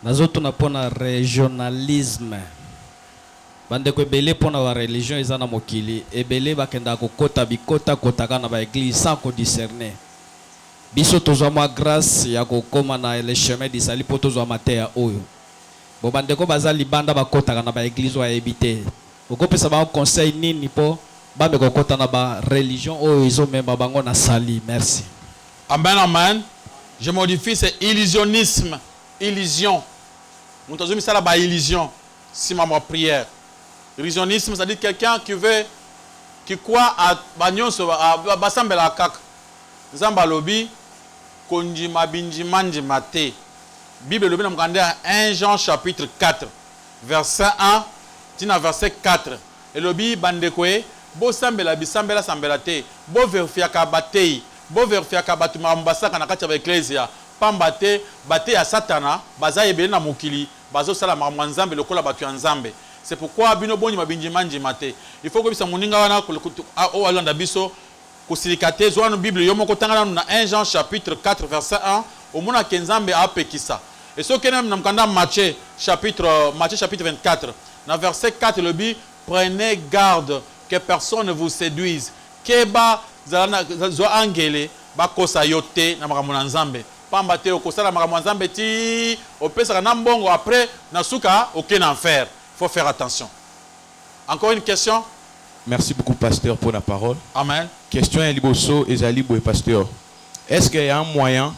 Speaker 6: Nazoto na pona régionalisme. Bandeko ebele pona wa religion eza na mokili. Ebele bakenda kokota bikota kotaka na ba église sans ko discerner. Biso tozwa mwa grâce ya kokoma na le chemin d'Isali po tozwa mateya oyo. Bo bandeko baza libanda bakotaka na ba église wa ebité. Okopesa ba conseil nini po bambe kokota na ba religion oyo izo memba bango na sali. Merci.
Speaker 3: Amen, amen. Je modifie, c'est illusionnisme. Illusion. Nous avons mis ça là-bas, illusion. Si ma prière. Illusionnisme, c'est-à-dire quelqu'un qui croit à Bagnon, à Bassambela Kak. Zamba Lobi, Konjima Binjima Njimate. Bible Lobi, nous regardons 1 Jean chapitre 4, verset 1, tina verset 4. Et Lobi, Bandekwe, Bo Sambela Bisambela Sambela Te, Bo Verfiaka Batei. Bo verifiaka batu mambasaka na kati ya ecclesia pambate bate ya satana baza ebele na mokili bazo sala makambo nzambe lokola batu ya nzambe. C'est pourquoi bino boni mabinji manji mate. Il faut que bisa moninga wana o alanda biso kusilikate zwana Bible yo moko tangana na 1 Jean chapitre 4 verset 1 au mona kenzambe apekisa. Et ce que nam kanda Matthieu chapitre 24 na verset 4 le bi prenez garde que personne ne vous séduise. Keba zo angele bakosa yote na makambo na nzambe pamba te okosala makambo na nzambe ti opesa na mbongo après na suka aucun enfer. Il faut faire attention. Encore une question?
Speaker 7: Merci beaucoup pasteur pour la parole.
Speaker 3: Amen.
Speaker 7: Question à Liboso et Zalibo et pasteur. Est-ce qu'il y a un moyen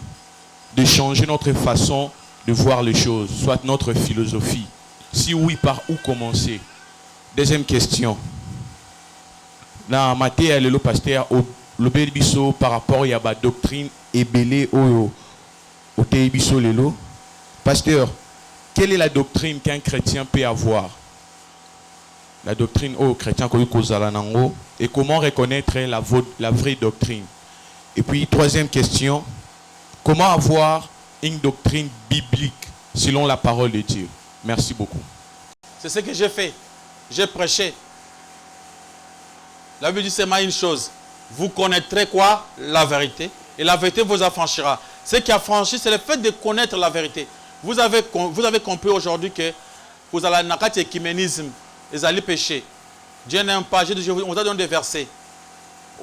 Speaker 7: de changer notre façon de voir les choses, soit notre philosophie? Si oui, par où commencer? Deuxième question. Na matière le pasteur le biso par rapport à la doctrine ebele au biso lelo. Pasteur, quelle est la doctrine qu'un chrétien peut avoir? La doctrine au chrétien et comment reconnaître la vraie doctrine? Et puis troisième question, comment avoir une doctrine biblique selon la parole de Dieu? Merci beaucoup.
Speaker 3: C'est ce que j'ai fait. J'ai prêché. La Bible dit seulement une chose. Vous connaîtrez quoi? La vérité. Et la vérité vous affranchira. Ce qui affranchit, c'est le fait de connaître la vérité. Vous avez compris aujourd'hui que vous avez un écuménisme, vous allez pécher. Dieu n'aime pas. On vous a donné des versets.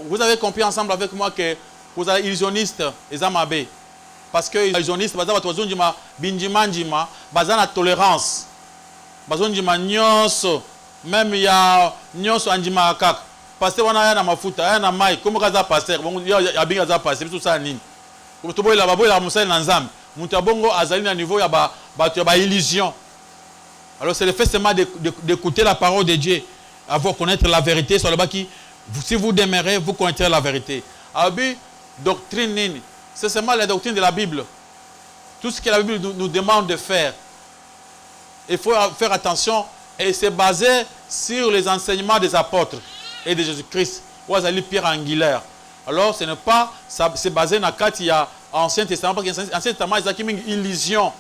Speaker 3: Vous avez compris ensemble avec moi que vous êtes illusionniste et zamabé. Parce que les illusionnistes, vous avez la tolérance. Même il y a nyonso anjima akak. Pasteur wana ya na mafuta, ya na mai, comme kaza pasteur, bon ya binga za pasteur, tout ça nini. Comme to boy la babo la musala na nzambe. Mutu bongo azali na niveau ya ba illusion. Alors c'est le fait seulement d'écouter la parole de Dieu, avoir connaître la vérité sur le bas qui Si vous demeurez, vous connaîtrez la vérité. Abi, doctrine nini. C'est seulement la doctrine de la Bible. Tout ce que la Bible nous demande de faire. Il faut faire attention et c'est basé sur les enseignements des apôtres et de Jésus-Christ. Ou à pierre angulaire. Alors, ce n'est pas, c'est basé dans il y a Ancien Testament, parce que l'Ancien Testament, il y a une illusion.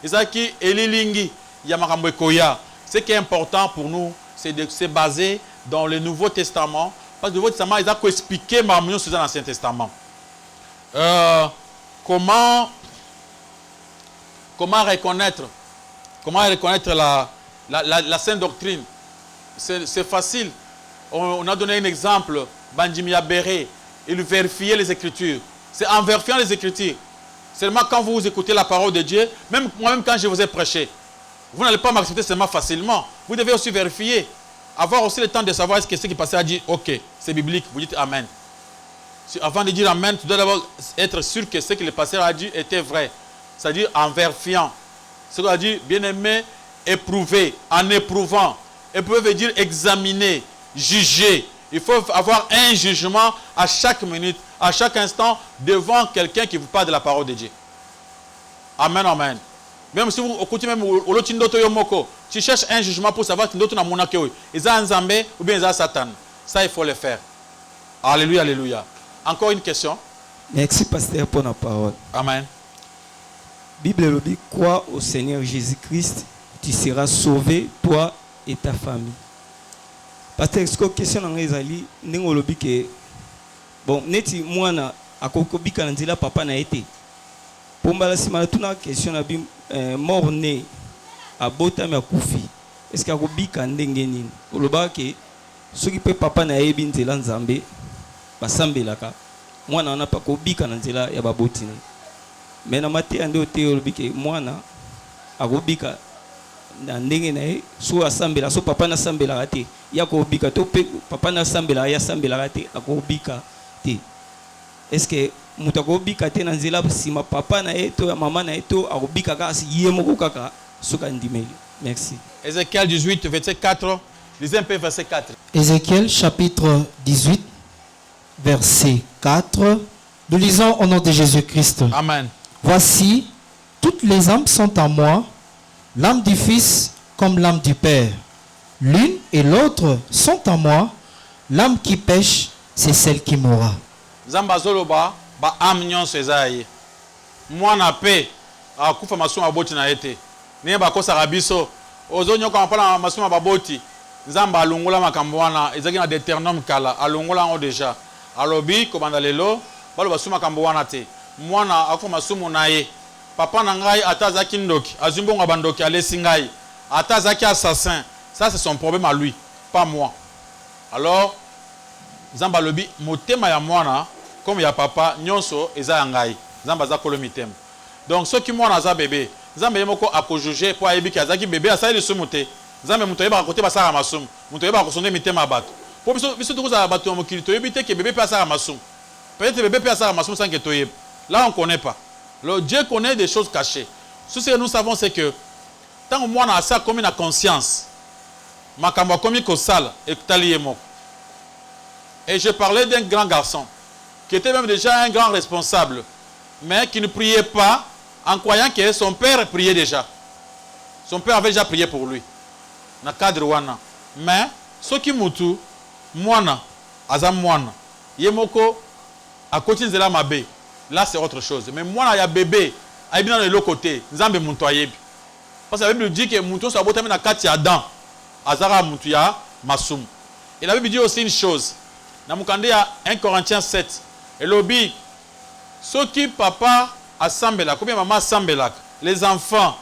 Speaker 3: Il y a elilingi, il y a makambo koya. Ce qui est important pour nous, c'est de se baser dans le Nouveau Testament. Parce que le Nouveau Testament, il a expliqué makambo sur l'Ancien Testament. Comment reconnaître la sainte doctrine? C'est facile. On a donné un exemple. Bandimia Béré, il vérifiait les Écritures. C'est en vérifiant les Écritures. Seulement quand vous écoutez la parole de Dieu, même moi-même quand je vous ai prêché, vous n'allez pas m'accepter seulement facilement. Vous devez aussi vérifier. Avoir aussi le temps de savoir ce qui est passé à dire, ok, c'est biblique, vous dites Amen. Avant de dire Amen, tu dois d'abord être sûr que ce que le pasteur a dit était vrai. C'est-à-dire en vérifiant. Ce qu'on a dit, bien aimé, éprouver, en éprouvant. Éprouver veut dire examiner, juger. Il faut avoir un jugement à chaque minute, à chaque instant, devant quelqu'un qui vous parle de la parole de Dieu. Amen, amen. Même si vous écoutez même au lotindoto yomoko, tu cherches un jugement pour savoir si d'autres n'a monaka ou ils ont un zambé ou bien ils ont Satan. Ça, il faut le faire. Alléluia, alléluia. Encore une question.
Speaker 8: Merci, pasteur, pour la parole.
Speaker 3: Amen.
Speaker 8: Bible dit, crois au Seigneur Jésus-Christ, tu seras sauvé, toi et ta famille. Pasteur, est-ce que la question est ali, n'engolobi que bon, neti mwana akokobi kanandila papa na été. Pour mbala simana tuna question na bim mort né abota mi akufi. Est-ce que akobi kandenge nini? Oloba ke soki pe papa na yebi nzela nzambe basambelaka. Mwana na pa kobi kanandila ya baboti ne. Mais na mate ande ote olobi ke mwana akobika na ndenge na ye so asambela so papa na sambela te ya ko bika to pe papa na sambela ya sambela te akobika te. Est-ce que mutako bika te na nzela sima papa na ye to ya mama na ye to akobika ka si ye moko kaka soka ndimeli? Merci.
Speaker 3: Ézéchiel 18 verset 4. Lisez un peu verset 4.
Speaker 4: Ézéchiel chapitre 18 verset 4. Nous lisons au nom de Jésus-Christ.
Speaker 3: Amen.
Speaker 4: Voici, toutes les âmes sont en moi, l'âme du Fils comme l'âme du Père. L'une et l'autre sont en moi, l'âme qui pêche, c'est celle qui mourra.
Speaker 3: Zamba zoloba ba am nyonso ezaye. Mwana pe akufa masuma baboti na ete. Ne ba kosa rabiso. Ozonyo kwa mpala masuma baboti. Zamba alungola makambo wana ezaki na Deutéronome kala alungola ngo déjà. Alobi kobanda lelo balo basuma makambo wana te. Mwana akufa masumu na ye. Papa na ngai atazaki ndoki, azumbonga bandoki alesi ngai. Atazaki assassin. Ça c'est son problème à lui, pas moi. Alors Zamba lobi motema ya mwana comme ya papa nyonso eza ya ngai. Zamba za kolo mitema. Donc ceux qui mwana za bébé, Zamba yemoko akojuger pour ayebi ki azaki bébé asali le sumote. Zamba muto yeba kote ba sara masumu. Muto yeba ko sonde mitema bato. Po biso tukuza bato mokili to yebi te que bébé pa sara masumu. Peut-être bébé pa sara masumu sans que to yeb. Là on connaît pas. Le Dieu connaît des choses cachées. Ce que nous savons c'est que tant que mwana asa comme na conscience. Makambo komi ko sala et tali yemoko. Et je parlais d'un grand garçon qui était même déjà un grand responsable, mais qui ne priait pas en croyant que son père priait déjà. Son père avait déjà prié pour lui. Na cadre wana. Mais ce qui mutu, mwana, azam mwana, yemoko, à côté de la mabe, là c'est autre chose. Mais mwana ya bébé, aïe bien de l'autre côté, nzambe muntoyebi. Parce que la Bible dit que mouton soit botamé na kati Adam, azara mutuya masum. Et la Bible dit aussi une chose. Dans 1 Corinthiens 7, et l'obi, ceux qui papa assemblent, combien maman assemblent, les enfants,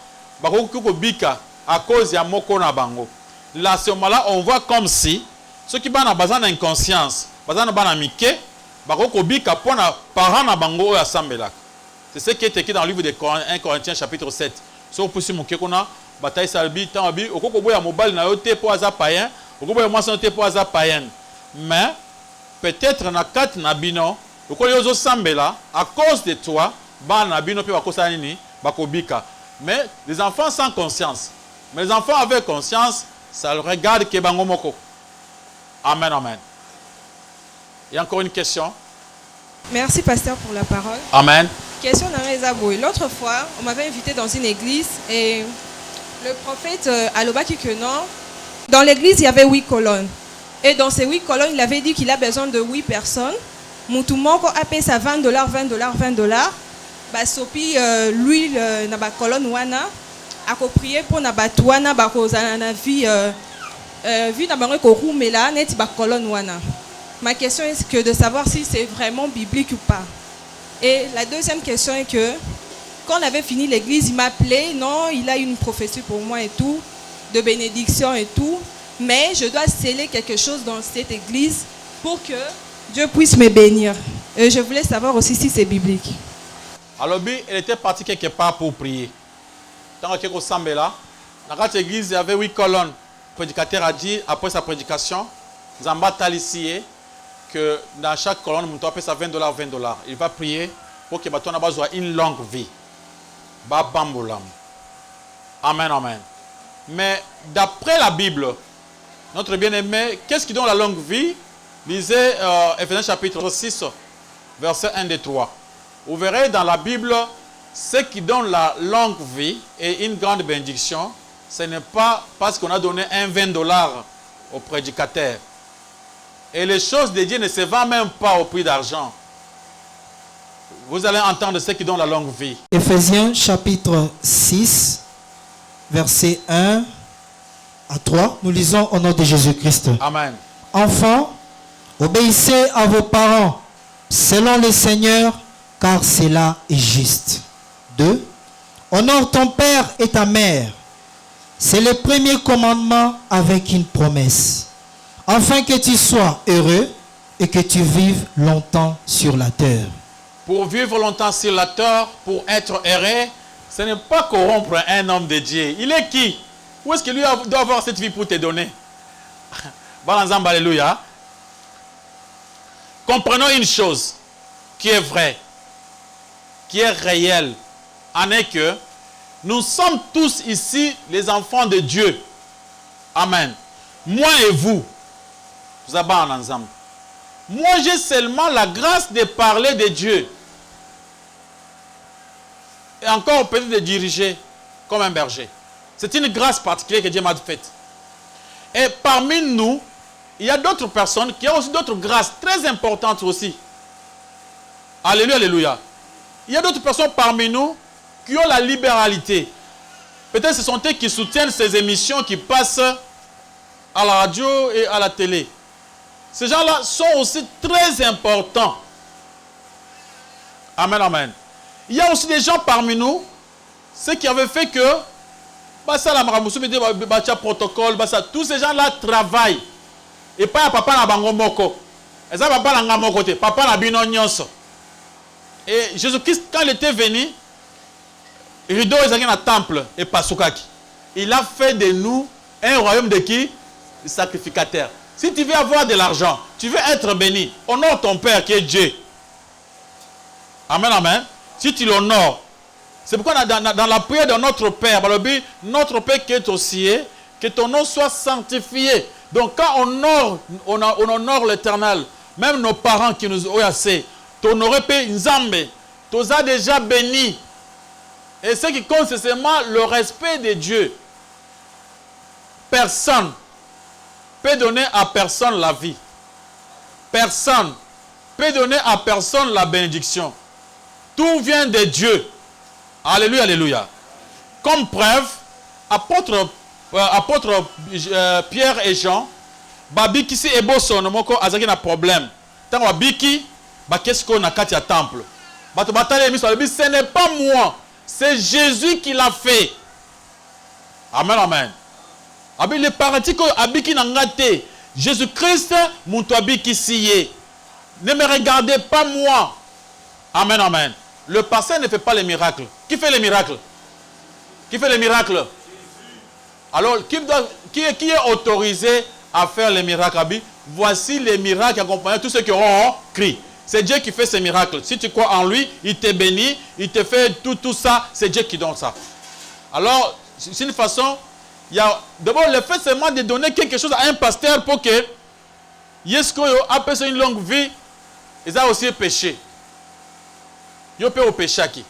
Speaker 3: bika à cause ya moko na bango. Là, ce moment-là, on voit comme si ceux qui ont besoin d'inconscience, besoin de mike, bika pour na parents na bango assemblent. C'est ce qui est écrit dans le livre de 1 Corinthiens chapitre 7. Si vous pouvez montrer qu'on a bataille salbi, tant abi, au koko boya mobile na yote pour aza païen, au koko boya moisson pour aza païen. Mais peut-être na kat na bino, au koko yozo sambela, à cause de toi, ba na bino pe bakosa nini, bakobika. Mais les enfants sans conscience. Mais les enfants avec conscience, ça le regarde que bango moko. Amen, amen. Il y a encore une question.
Speaker 9: Merci, pasteur, pour la parole.
Speaker 3: Amen.
Speaker 9: Question d'Anne-Esaboui. L'autre fois, on m'avait invité dans une église et le prophète Alobaki que non. Dans l'église, il y avait 8 colonnes. Et dans ces 8 colonnes, il avait dit qu'il a besoin de 8 personnes. Moutoumoko a payé ça $20, $20. Basopi l'huile na ba colonne wana. A prier pour na ba tuana ba kozana na vie vu na bango ko roumela net ba colonne wana. Ma question est que de savoir si c'est vraiment biblique ou pas. Et la deuxième question est que quand on avait fini l'église, il m'a appelé, non, il a une prophétie pour moi et tout, de bénédiction et tout, mais je dois sceller quelque chose dans cette église pour que Dieu puisse me bénir. Et je voulais savoir aussi si c'est biblique.
Speaker 3: Alors, elle était partie quelque part pour prier. Dans quelques sambé là, dans cette église, il y avait 8 colonnes. Le prédicateur a dit, après sa prédication, Zamba Talissier, que dans chaque colonne, on peut ça $20, $20. Il va prier pour que Baton Abba soit une longue vie. Babambolam. Amen, amen. Mais d'après la Bible, notre bien-aimé, qu'est-ce qui donne la longue vie? Lisez Ephésiens chapitre 6, verset 1 et 3. Vous verrez dans la Bible, ce qui donne la longue vie et une grande bénédiction, ce n'est pas parce qu'on a donné $20 au prédicateur. Et les choses de Dieu ne se vendent même pas au prix d'argent. Vous allez entendre ce qui donne la longue vie.
Speaker 4: Ephésiens chapitre 6, verset 1 à 3. Nous lisons au nom de Jésus-Christ.
Speaker 3: Amen.
Speaker 4: Enfants, obéissez à vos parents selon le Seigneur, car cela est juste. 2. Honore ton père et ta mère. C'est le premier commandement avec une promesse, afin que tu sois heureux et que tu vives longtemps sur la terre.
Speaker 3: Pour vivre longtemps sur la terre, pour être heureux, ce n'est pas corrompre un homme de Dieu. Il est qui? Où est-ce que lui doit avoir cette vie pour te donner? Balanzam, alléluia. Comprenons une chose qui est vraie, qui est réelle, en est que nous sommes tous ici les enfants de Dieu. Amen. Moi et vous, nous sommes ensemble. Moi, j'ai seulement la grâce de parler de Dieu. Et encore peut-être de diriger comme un berger. C'est une grâce particulière que Dieu m'a faite. Et parmi nous, il y a d'autres personnes qui ont aussi d'autres grâces très importantes aussi. Alléluia, alléluia. Il y a d'autres personnes parmi nous qui ont la libéralité. Peut-être ce sont eux qui soutiennent ces émissions qui passent à la radio et à la télé. Ces gens-là sont aussi très importants. Amen, amen. Il y a aussi des gens parmi nous, ceux qui avaient fait que, protocole, tous ces gens-là travaillent. Et pas papa na bango moko. Et ça papa na ngamo côté, papa na bino nyonso. Et Jésus-Christ, quand il était venu, rideau est dans le temple et pasukaki. Il a fait de nous un royaume de qui? De sacrificateurs. Si tu veux avoir de l'argent, tu veux être béni, honore ton Père qui est Dieu. Amen, amen. Si tu l'honores, c'est pourquoi dans la prière de notre Père, notre Père qui est au ciel, que ton nom soit sanctifié. Donc quand on honore l'Éternel, même nos parents qui nous ont assez, t'honorer Père Nzambe, tu as déjà béni. Et ce qui compte, c'est seulement le respect de Dieu. Personne peut donner à personne la vie. Personne peut donner à personne la bénédiction. Tout vient de Dieu. Alléluia, alléluia. Comme preuve, apôtre Pierre et Jean, babiki si eboso no moko azaki na problème. Tant babiki, ba qu'est-ce qu'on a kati ya temple. Bato batale miso babi, ce n'est pas moi, c'est Jésus qui l'a fait. Amen, amen. Abi le paratiko abiki na ngate. Jésus-Christ muto abiki siye. Ne me regardez pas moi. Amen, amen. Le pasteur ne fait pas les miracles. Qui fait les miracles? Qui fait les miracles? Alors, qui est autorisé à faire les miracles? Voici les miracles accompagnant tous ceux qui auront crié. C'est Dieu qui fait ces miracles. Si tu crois en lui, il te bénit, il te fait tout ça. C'est Dieu qui donne ça. Alors, c'est une façon. Il y a d'abord le fait seulement de donner quelque chose à un pasteur pour que Yesko yo apesa une longue vie, et ça aussi péché. Yo peut au péché qui.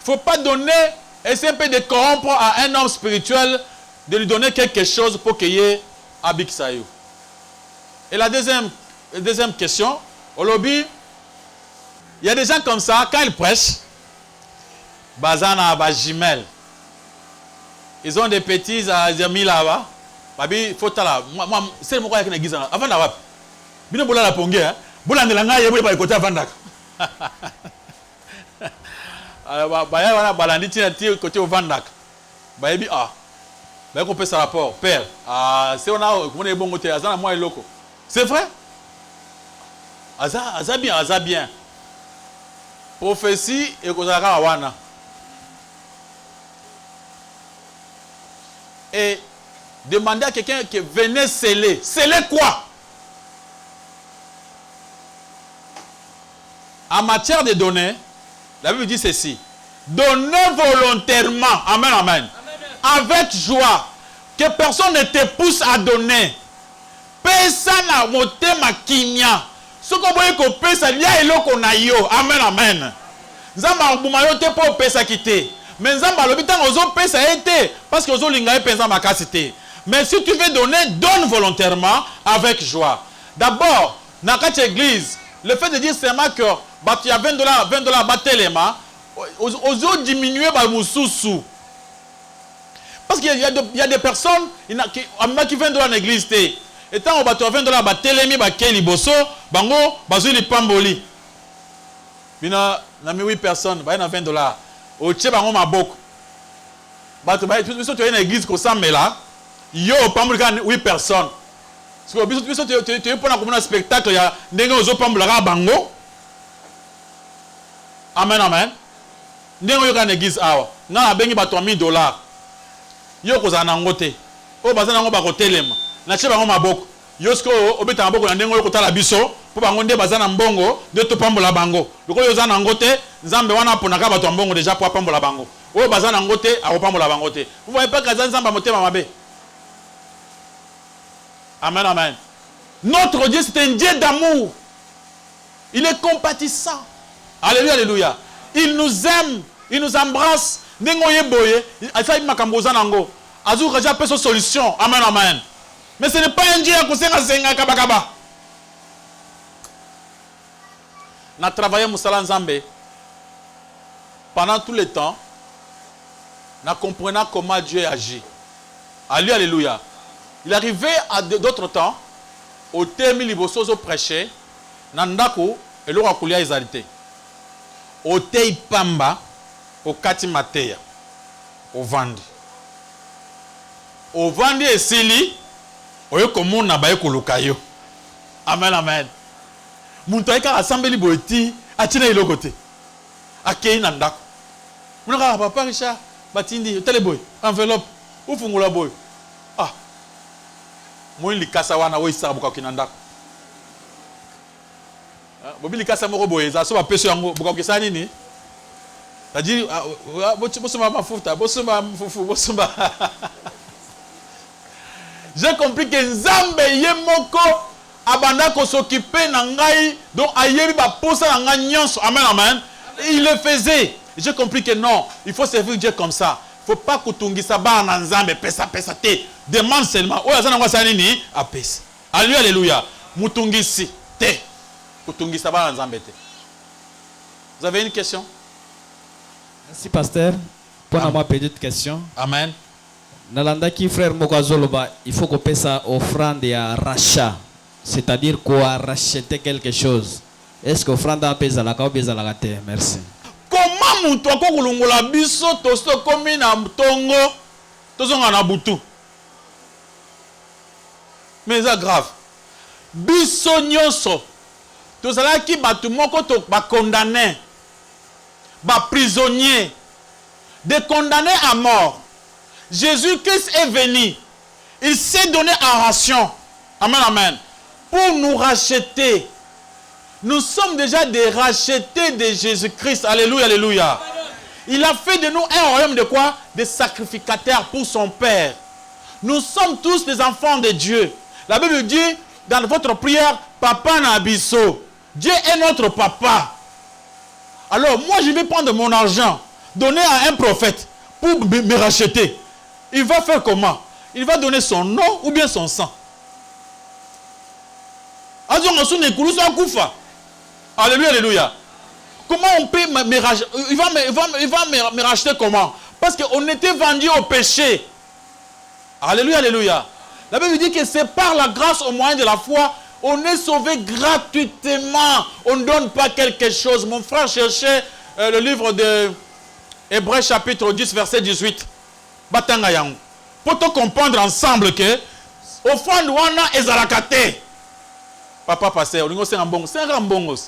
Speaker 3: Faut pas donner, essayer un peu de corrompre à un homme spirituel, de lui donner quelque chose pour qu'il y ait Abik Sayou. Et la deuxième question, au lobby, il y a des gens comme ça, quand ils prêchent, Bazana, Bajimel, ils ont des petits amis là-bas. Babi, faut là. Moi, c'est le mot qui est église. Avant d'avoir. Bien boula la pongue, hein. Boula de la ngaye, boula pas écouter avant d'accord. Alors, bah, ya wana balandi tina ti côté au Vandak. Bah, ebi ah. Bah, qu'on peut ce rapport, père. Ah, c'est on a, comment est bon côté, azana moi et loco. C'est vrai? Aza bien. Prophétie et kozaka wana. Et demander à quelqu'un qui venait sceller. Sceller quoi? En matière de donner, la Bible dit ceci. Donnez volontairement. Amen, amen. Avec joie. Que personne ne te pousse à donner. Pesa na motema kimia. Ce qu'on voit que pesa lia eloko na yo. Amen, amen. Nzamba mbumayo te po pesa kite. Mais nzamba lobitan ozo pesa ete parce que ozo linga pesa makasite. Mais si tu veux donner, donne volontairement avec joie. D'abord, dans cette église, le fait de dire seulement que bah, tu as $20, batelema, ozo diminuer bah mususu. Parce qu'il y a des personnes qui viennent dans l'église. Et tant on tu as $20 batelemi bah keli bosso, bango bazuli pamboli. Bina na 8 personnes, bah il y a $20. Au tché bango maboko. Bah tu es une église comme ça mais là. Yo, pambol 8 personnes. Parce que tu es pour un spectacle, il y a des gens qui pambol bango. Amen, amen. Des gens qui ont une église. Nous avons $1,000. Yo, ko za nangote. O bazana ngo ba ko telema. Na che bango maboko. Yo sko obeta maboko na ndengo yo kotala biso, po bango nde bazana mbongo, de to pambola bango. Loko yo za nangote, nzambe wana ponaka bato mbongo déjà pour pambola bango. O bazana ngote, a pambola bango te. Vous voyez pas que nzamba motema mabe. Amen, amen. Notre Dieu, c'est un Dieu d'amour. Il est compatissant. Alléluia, alléluia. Il nous aime, il nous embrasse. Solution. Amen, amen. Mais ce n'est pas un Dieu qui s'est kaba. On a travaillé Moussala Nzambe pendant tout le temps. On comprenant comment Dieu agit. Alléluia, alléluia. Il arrivait à d'autres temps, au thème libosozo prêché, nandako et l'ora kulia ezalité. Au tei pamba, au kati mateya, au vandi. Au vandi et sili, au yoko mona baye kolukayo. Amen, amen. Muntaika assemblée boeti, atina ilokote. Akei nandako. Munaka papa Richard, batindi, teleboy, enveloppe, ou fungula boy. Ah. Moi likasa wana wo isa buka kinandako. Bobi likasa moko boye za so ba peso yango buka kisa nini? C'est-à-dire bosoma mafuta, bosoma fufu, bosoma. J'ai compris que Nzambe yemoko abanda ko s'occuper na ngai donc ayebi ba posa na ngai nyonso. Amen, amen. Et il le faisait. J'ai compris que non, il faut servir Dieu comme ça. Faut pas kutungisa ba na Nzambe pesa te. Demande seulement. Oya zana ngwasa nini? Apesa. Alléluia, alléluia. Mutungisi te. Kutungisa ba na Nzambe te. Vous avez une question?
Speaker 6: Merci pasteur. Pour ma petite question.
Speaker 3: Amen.
Speaker 6: Nalandaki frère Mokazoloba, il faut qu'on paie ça offrande et à rachat. C'est-à-dire qu'on a racheté quelque chose. Est-ce que offrande a payé la cause à la terre? Merci.
Speaker 3: Comment mon toi kolongola biso tosto komi na tongo tozonga na butu? Mais c'est grave. Biso nyonso tozalaki batu moko to ba condamné, ba prisonnier, de condamné à mort. Jésus-Christ est venu. Il s'est donné en ration. Amen, amen. Pour nous racheter. Nous sommes déjà des rachetés de Jésus-Christ. Alléluia, alléluia. Il a fait de nous un royaume de quoi? Des sacrificateurs pour son Père. Nous sommes tous des enfants de Dieu. La Bible dit, dans votre prière, Papa Nabiso. Dieu est notre papa. Alors moi je vais prendre mon argent, donner à un prophète pour me racheter. Il va faire comment? Il va donner son nom ou bien son sang. Alléluia, alléluia. Comment on peut me racheter? Il va me racheter comment? Parce qu'on était vendu au péché. Alléluia, alléluia. La Bible dit que c'est par la grâce au moyen de la foi, on est sauvé gratuitement. On ne donne pas quelque chose. Mon frère cherchait le livre de Hébreux chapitre 10, verset 18. Pour te comprendre ensemble que au fond, on a ezalakate. Papa passé, on est un bon. C'est un bon. Donc,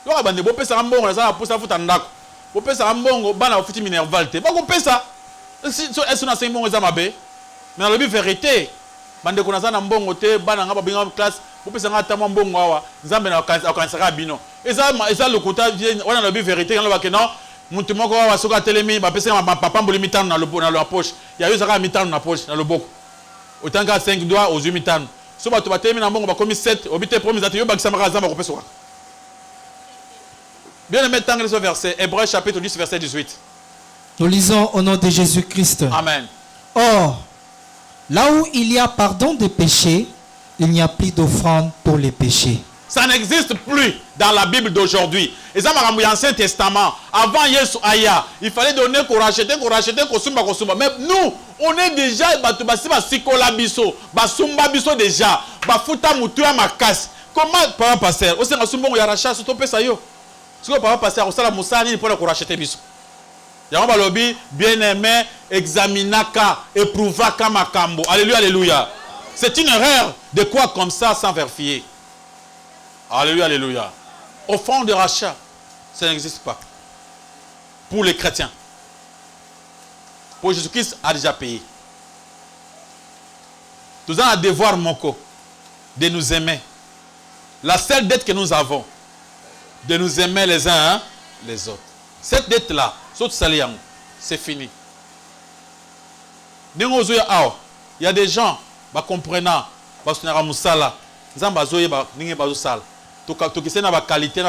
Speaker 3: on a un bon. On a un bon. On a un bon. On a un bon. On a un minerval. On a ça. Est-ce que c'est un bon? Mais dans la vérité, bande ko nazana mbongo te bana nga babinga classe popesa nga tama mbongo awa nzambe na okansaka bino eza lokuta wana la vérité ngalo bakeno mutu moko awa soka telemi bapesa ma papa mboli mitano na la poche ya yo saka mitano na poche na loboko otanga 5 doigts aux 8 mitano so bato batelemi na mbongo bakomi 7 obite promise ati yo bakisa maka nzambe kopesa wa bien aimé tangle ce verset Hébreux chapitre 10 verset 18.
Speaker 4: Nous lisons au nom de Jésus-Christ.
Speaker 3: Amen.
Speaker 4: Or, là où il y a pardon des péchés, il n'y a plus d'offrande pour les péchés.
Speaker 3: Ça n'existe plus dans la Bible d'aujourd'hui. Et ça, dans l'Ancien Testament, avant Yesu Aya, il fallait donner qu'on rachetait, qu'on mais nous, on est déjà, déjà, comment, papa pasteur, on s'est rassemblé, on y a racheté, c'est topé ça yo. Ce que papa pasteur, on s'est rassemblé, pour le racheter biso. Yamba lobi, bien-aimé, examinaka, éprouvaka makambo. Alléluia, alléluia. C'est une erreur de quoi comme ça sans vérifier. Alléluia, alléluia. Au fond de rachat, ça n'existe pas. Pour les chrétiens. Pour Jésus-Christ a déjà payé. Nous avons un devoir, Moko, de nous aimer. La seule dette que nous avons, de nous aimer les uns les autres. Cette dette-là, c'est fini. Il y a des gens qui comprennent, qualité,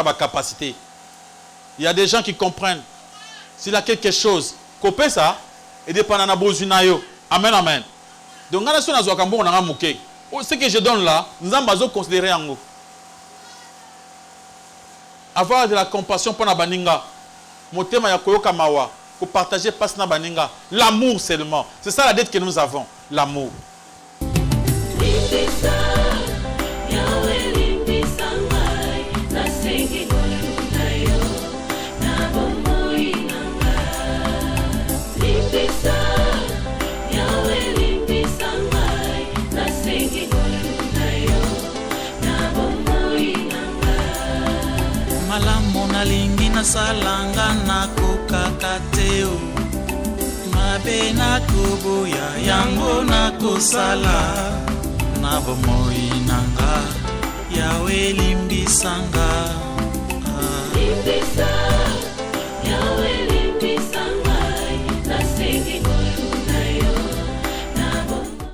Speaker 3: il y a des gens qui comprennent. S'il y a quelque chose, ça, et amen, amen. Donc, ce que je donne là, nous allons considérer en haut. Avoir de la compassion pour la baninga. Motema ya koyoka mawa, pour partager passe na baninga. L'amour seulement. C'est ça la dette que nous avons. L'amour.
Speaker 1: Malamu nalingi nasalanga nakokaka te o mabe nakoboya yango nakosala na bomoi nanga yawe limbisanga
Speaker 2: Limbisa